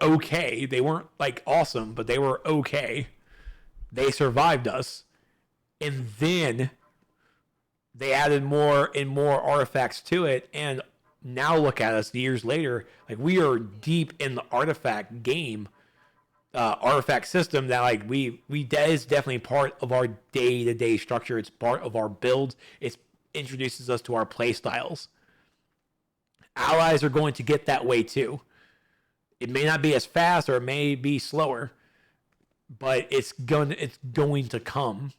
okay. They weren't like awesome, but they were okay. They survived us. And then they added more and more artifacts to it, and now look at us years later. Like, we are deep in the artifact game, artifact system that like we that is definitely part of our day-to-day structure. It's part of our builds. It introduces us to our play styles. Allies are going to get that way too. It may not be as fast, or it may be slower, but it's going to come.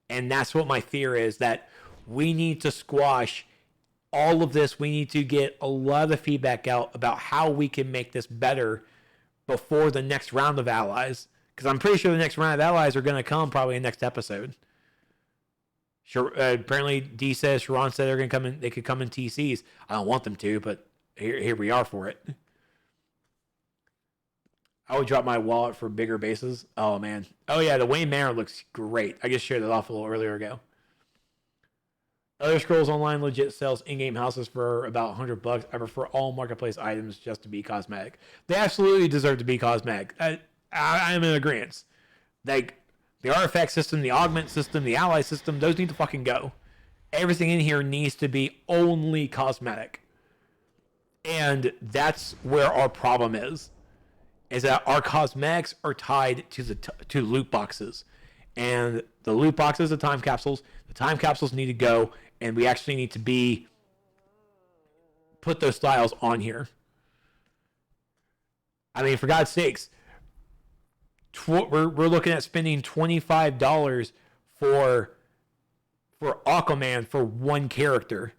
And that's what my fear is, that we need to squash all of this. We need to get a lot of the feedback out about how we can make this better before the next round of allies. Because I'm pretty sure the next round of allies are going to come probably in the next episode. Sure, apparently D says, Sharon said they're going to come in. They could come in TCs. I don't want them to, but here we are for it. I would drop my wallet for bigger bases. Oh, man. Oh, yeah, the Wayne Manor looks great. I just shared it off a little earlier ago. Elder Scrolls Online legit sells in-game houses for about $100. I prefer all marketplace items just to be cosmetic. They absolutely deserve to be cosmetic. I'm in agreement. Like, the artifact system, the augment system, the ally system, those need to fucking go. Everything in here needs to be only cosmetic. And that's where our problem is that our cosmetics are tied to loot boxes. And the loot boxes are time capsules. The time capsules need to go, and we actually need to put those styles on here. I mean, for God's sakes, we're looking at spending $25 for Aquaman for one character.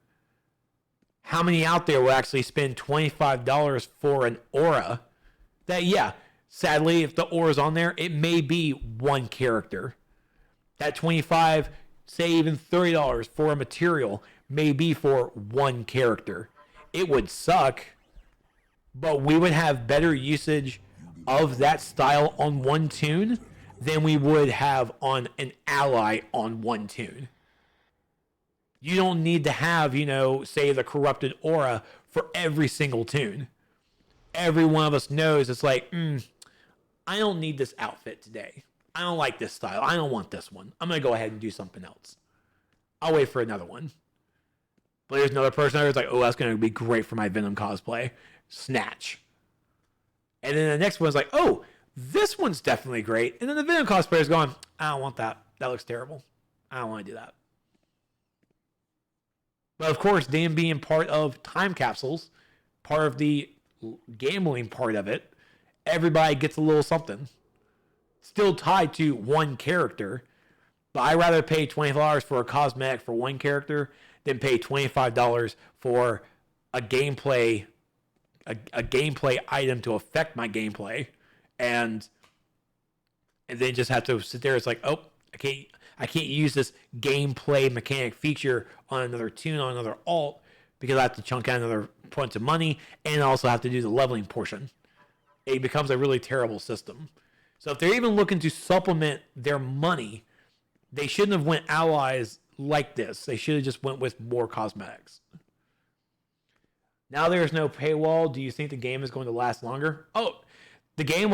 How many out there will actually spend $25 for an aura? That, yeah, sadly, if the aura's on there, it may be one character. That $25, say even $30 for a material may be for one character. It would suck, but we would have better usage of that style on one toon than we would have on an ally on one toon. You don't need to have, say the corrupted aura for every single toon. Every one of us knows it's like, I don't need this outfit today. I don't like this style. I don't want this one. I'm going to go ahead and do something else. I'll wait for another one. But there's another person who's like, oh, that's going to be great for my Venom cosplay. Snatch. And then the next one's like, oh, this one's definitely great. And then the Venom cosplayer's going, I don't want that. That looks terrible. I don't want to do that. But of course, them being part of time capsules, part of the gambling part of it, everybody gets a little something. Still tied to one character, but I'd rather pay $20 for a cosmetic for one character than pay $25 for a gameplay item to affect my gameplay, and then just have to sit there. It's like, oh, I can't use this gameplay mechanic feature on another toon, on another alt, because I have to chunk out another points of money, and I also have to do the leveling portion. It becomes a really terrible system. So if they're even looking to supplement their money, they shouldn't have went allies like this. They should have just went with more cosmetics. Now there's no paywall. Do you think the game is going to last longer? Oh, the game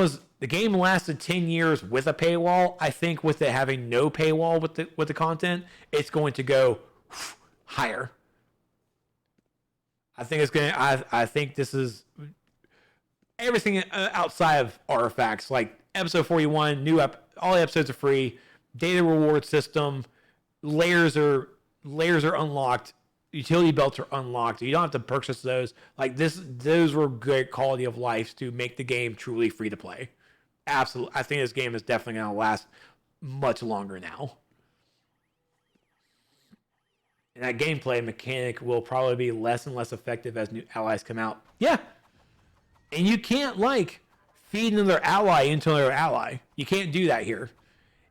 lasted 10 years with a paywall. I think with it having no paywall with the content, it's going to go higher. I think this is everything outside of artifacts, like episode 41, all the episodes are free, data reward system, layers are unlocked, utility belts are unlocked. You don't have to purchase those. Like those were great quality of life to make the game truly free to play. Absolutely. I think this game is definitely going to last much longer now. And that gameplay mechanic will probably be less and less effective as new allies come out. Yeah. And you can't feed another ally into another ally. You can't do that here.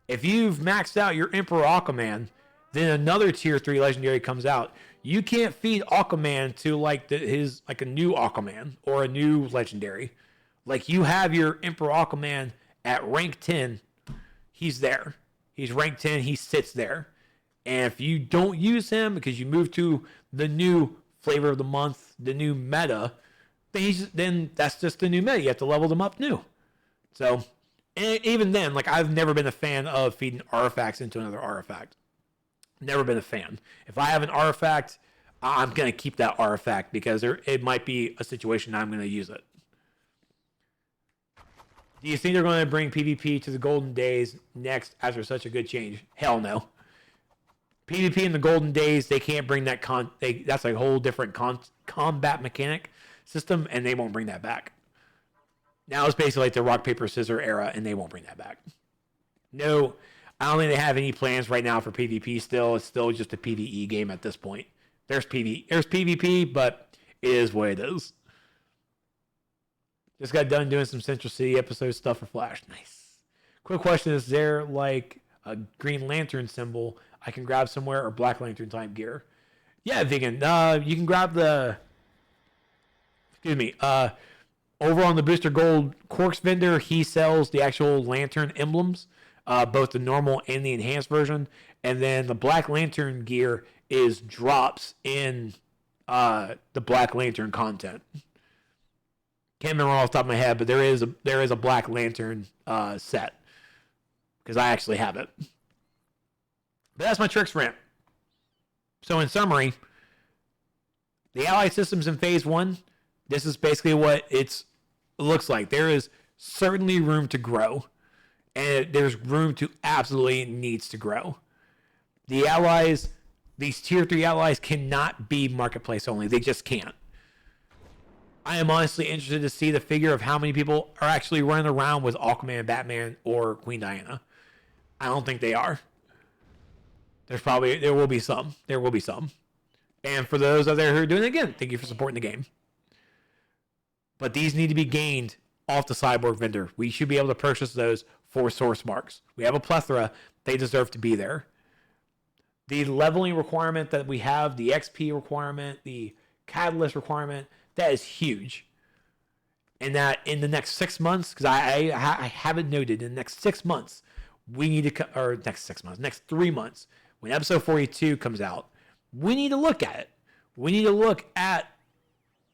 If you've maxed out your Emperor Aquaman, then another tier 3 legendary comes out. You can't feed Aquaman to a new Aquaman or a new legendary. Like, you have your Emperor Aquaman at rank 10. He's there. He's rank 10. He sits there. And if you don't use him because you move to the new flavor of the month, the new meta, then that's just the new meta. You have to level them up new. So, and even then, like, I've never been a fan of feeding artifacts into another artifact. Never been a fan. If I have an artifact, I'm going to keep that artifact because it might be a situation I'm going to use it. Do you think they're going to bring PvP to the Golden Days next after such a good change? Hell no. PvP in the Golden Days, they can't bring that that's a whole different combat mechanic system, and they won't bring that back. Now it's basically like the rock, paper, scissors era, and they won't bring that back. No, I don't think they have any plans right now for PvP still. It's still just a PvE game at this point. There's PvP, but it is what it is. Just got done doing some Central City episode stuff for Flash. Nice. Quick question, is there like a Green Lantern symbol I can grab somewhere or Black Lantern type gear? Yeah, Vegan. You can grab the... Excuse me. Over on the Booster Gold Quarks vendor, he sells the actual Lantern emblems, both the normal and the enhanced version. And then the Black Lantern gear is drops in the Black Lantern content. Can't remember off the top of my head, but there is a Black Lantern set because I actually have it. But that's my TrexRant. So in summary, the Allied systems in Phase 1, this is basically what it looks like. There is certainly room to grow, and there's room to absolutely needs to grow. The Allies, these Tier 3 Allies cannot be Marketplace only. They just can't. I am honestly interested to see the figure of how many people are actually running around with Aquaman, Batman, or Queen Diana. I don't think they are. There will be some. There will be some. And for those out there who are doing it again, thank you for supporting the game. But these need to be gained off the Cyborg vendor. We should be able to purchase those for source marks. We have a plethora. They deserve to be there. The leveling requirement that we have, the XP requirement, the catalyst requirement, that is huge. And that in the next 6 months, because I have it noted, in the next 6 months, we need to, or next 6 months, next 3 months, when episode 42 comes out, we need to look at it. We need to look at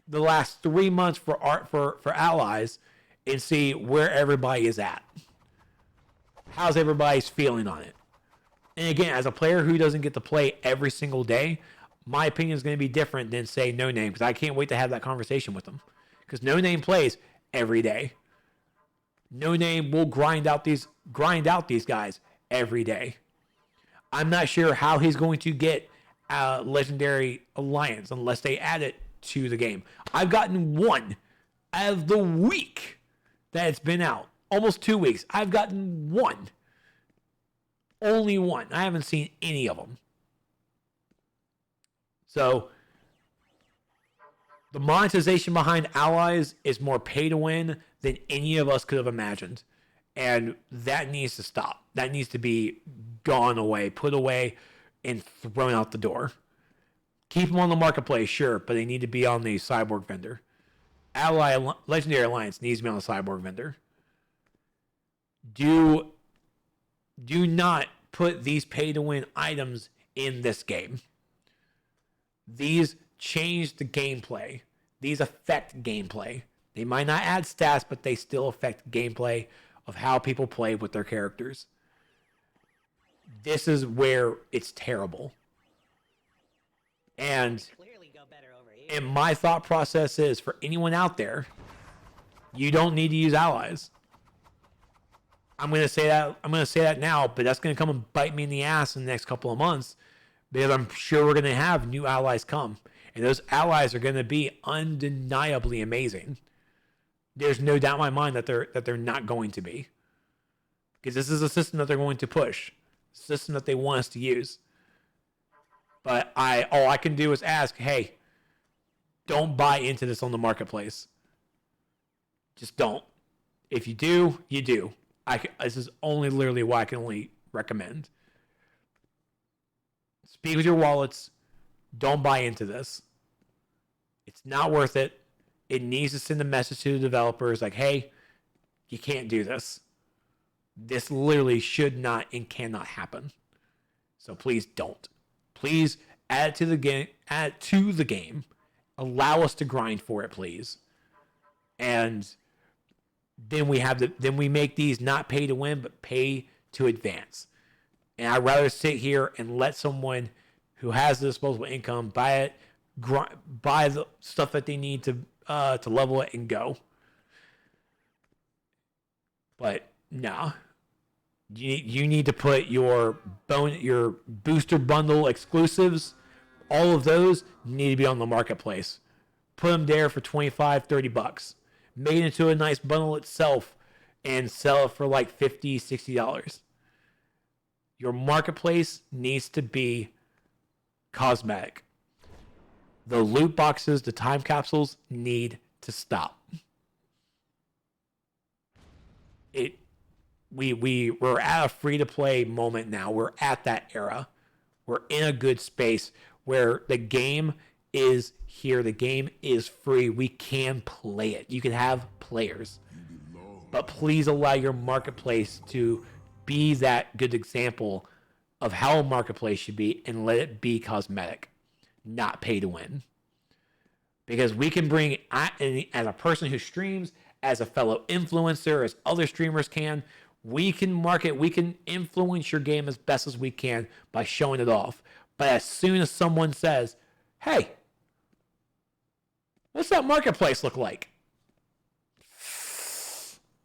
the last 3 months for Allies and see where everybody is at. How's everybody's feeling on it? And again, as a player who doesn't get to play every single day, my opinion is going to be different than, say, No Name, because I can't wait to have that conversation with them. Because No Name plays every day. No Name will grind out these guys every day. I'm not sure how he's going to get Legendary Alliance unless they add it to the game. I've gotten one out of the week that it's been out. Almost 2 weeks. I've gotten one. Only one. I haven't seen any of them. So, the monetization behind Allies is more pay to win than any of us could have imagined. And that needs to stop. That needs to be gone away, put away, and thrown out the door. Keep them on the marketplace, sure, but they need to be on the Cyborg vendor. Legendary Alliance needs to be on the Cyborg vendor. Do not put these pay-to-win items in this game. These change the gameplay. These affect gameplay. They might not add stats, but they still affect gameplay of how people play with their characters. This is where it's terrible. And my thought process is, for anyone out there, you don't need to use Allies. I'm going to say that now, but that's going to come and bite me in the ass in the next couple of months, because I'm sure we're going to have new Allies come, and those Allies are going to be undeniably amazing. There's no doubt in my mind that they're not going to be, because this is a system that they're going to push, a system that they want us to use. But all I can do is ask, hey, don't buy into this on the marketplace. Just don't. If you do, you do. This is only literally what I can only recommend. Speak with your wallets. Don't buy into this. It's not worth it. It needs to send a message to the developers like, hey, you can't do this. This literally should not and cannot happen. So please don't. Please add it to the game. Add it to the game. Allow us to grind for it, please. And then we make these not pay to win, but pay to advance. And I'd rather sit here and let someone who has the disposable income buy it, buy the stuff that they need to level it and go. But nah, you need to put your booster bundle exclusives, all of those need to be on the marketplace. Put them there for $25-$30. Made into a nice bundle itself and sell it for like $50-$60. Your marketplace needs to be cosmetic. The loot boxes, the time capsules need to stop. We're at a free to play moment now. We're at that era. We're in a good space where the game is here. The game is free. We can play it. You can have players. But please allow your marketplace to be that good example of how a marketplace should be, and let it be cosmetic, not pay to win. Because we can bring, as a person who streams, as a fellow influencer, as other streamers can, we can market, we can influence your game as best as we can by showing it off. But as soon as someone says, hey, what's that marketplace look like?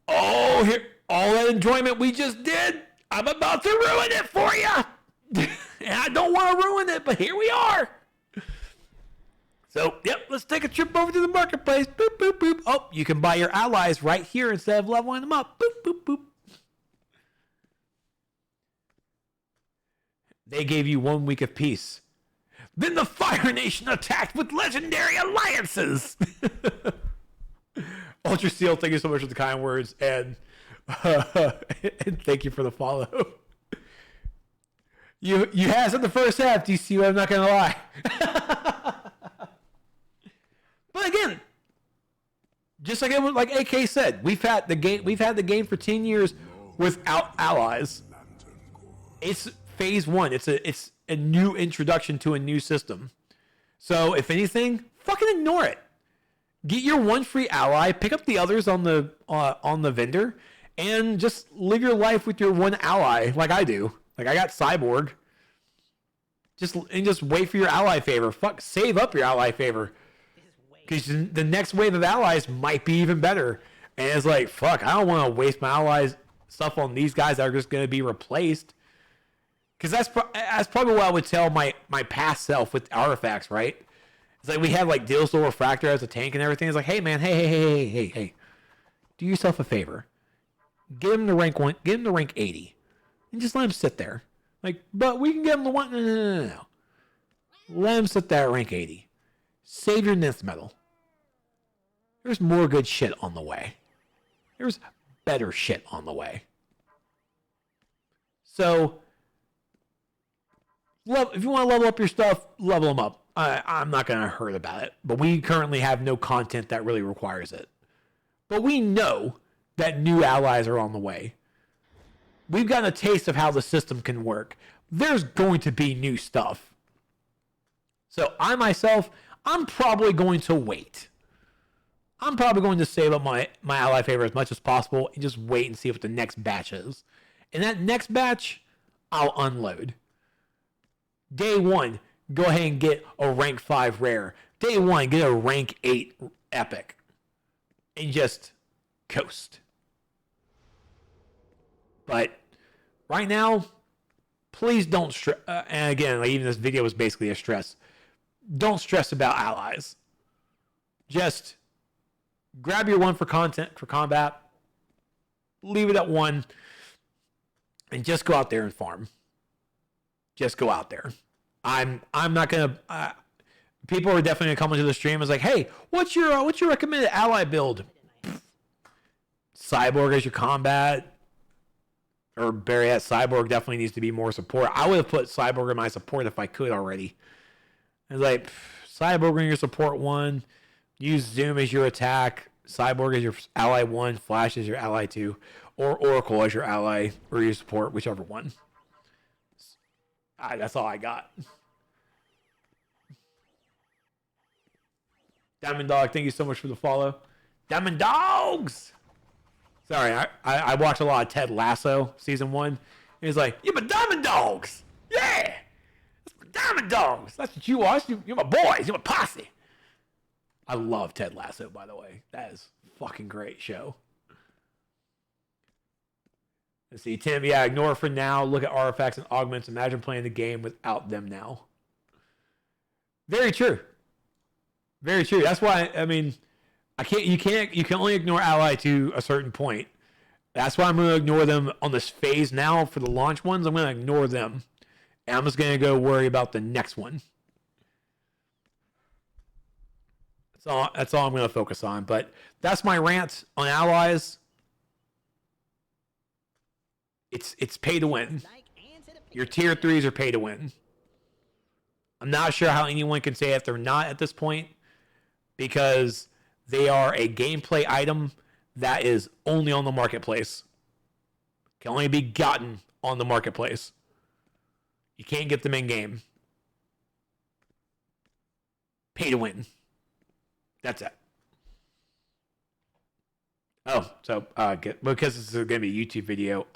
Oh, here, all that enjoyment we just did, I'm about to ruin it for you. And I don't want to ruin it, but here we are. So, yep, let's take a trip over to the marketplace. Boop, boop, boop. Oh, you can buy your allies right here instead of leveling them up. Boop, boop, boop. They gave you 1 week of peace. Then the Fire Nation attacked with legendary alliances. Ultra Seal, thank you so much for the kind words, and thank you for the follow. You had us in the first half, DC, I'm not going to lie. But again, just like AK said, we've had the game for 10 years without allies. It's phase 1. It's a new introduction to a new system. So if anything, fucking ignore it. Get your 1 free ally, pick up the others on the vendor, and just live your life with your 1 ally, like I do. Like I got Cyborg. Just wait for your ally favor. Save up your ally favor. Because the next wave of allies might be even better. And it's like, fuck, I don't want to waste my allies stuff on these guys that are just going to be replaced. Because that's probably what I would tell my past self with artifacts, right? It's like we had like Dealstore Refractor as a tank and everything. It's like, hey man, hey. Do yourself a favor. Get him to rank 1, get him to rank 80. And just let him sit there. Like, but we can get him to 1. No. Let him sit there at rank 80. Save your Nth medal. There's more good shit on the way. There's better shit on the way. So, if you want to level up your stuff, level them up. I'm not going to hurt about it. But we currently have no content that really requires it. But we know that new allies are on the way. We've gotten a taste of how the system can work. There's going to be new stuff. So I'm probably going to wait. I'm probably going to save up my ally favor as much as possible and just wait and see what the next batch is. And that next batch, I'll unload. Day 1, go ahead and get a rank 5 rare. Day 1, get a rank 8 epic. And just coast. But right now, please don't stress. And again, like even this video was basically a stress. Don't stress about allies. Just grab your 1 for content, for combat. Leave it at 1. And just go out there and farm. Just go out there. I'm not gonna. People are definitely gonna come into the stream and like, hey, what's your recommended ally build? Cyborg as your combat. Or Barry at Cyborg definitely needs to be more support. I would have put Cyborg in my support if I could already. It's like, Cyborg in your support 1. Use Zoom as your attack. Cyborg as your ally 1. Flash as your ally 2. Or Oracle as your ally or your support, whichever one. That's all I got. Diamond Dog, thank you so much for the follow. Diamond Dogs! Sorry, I watched a lot of Ted Lasso season 1. He's like, you're my Diamond Dogs! Yeah! That's my Diamond Dogs! That's what you watch. You're my boys. You're my posse. I love Ted Lasso, by the way. That is a fucking great show. Let's see, Tim, yeah, ignore for now. Look at artifacts and augments. Imagine playing the game without them now. Very true. Very true. That's why, I mean, you can only ignore ally to a certain point. That's why I'm going to ignore them on this phase now for the launch ones. I'm going to ignore them. And I'm just going to go worry about the next one. That's all I'm going to focus on. But that's my rant on allies. It's pay to win. Your tier 3s are pay to win. I'm not sure how anyone can say if they're not at this point, because they are a gameplay item that is only on the marketplace. Can only be gotten on the marketplace. You can't get them in game. Pay to win. That's it. Oh, so because this is going to be a YouTube video,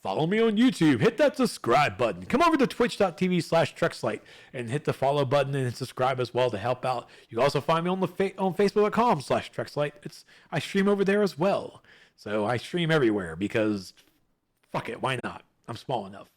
follow me on YouTube. Hit that subscribe button. Come over to twitch.tv/TrexRant and hit the follow button and subscribe as well to help out. You can also find me on on Facebook.com/TrexRant. I stream over there as well. So I stream everywhere because fuck it, why not? I'm small enough.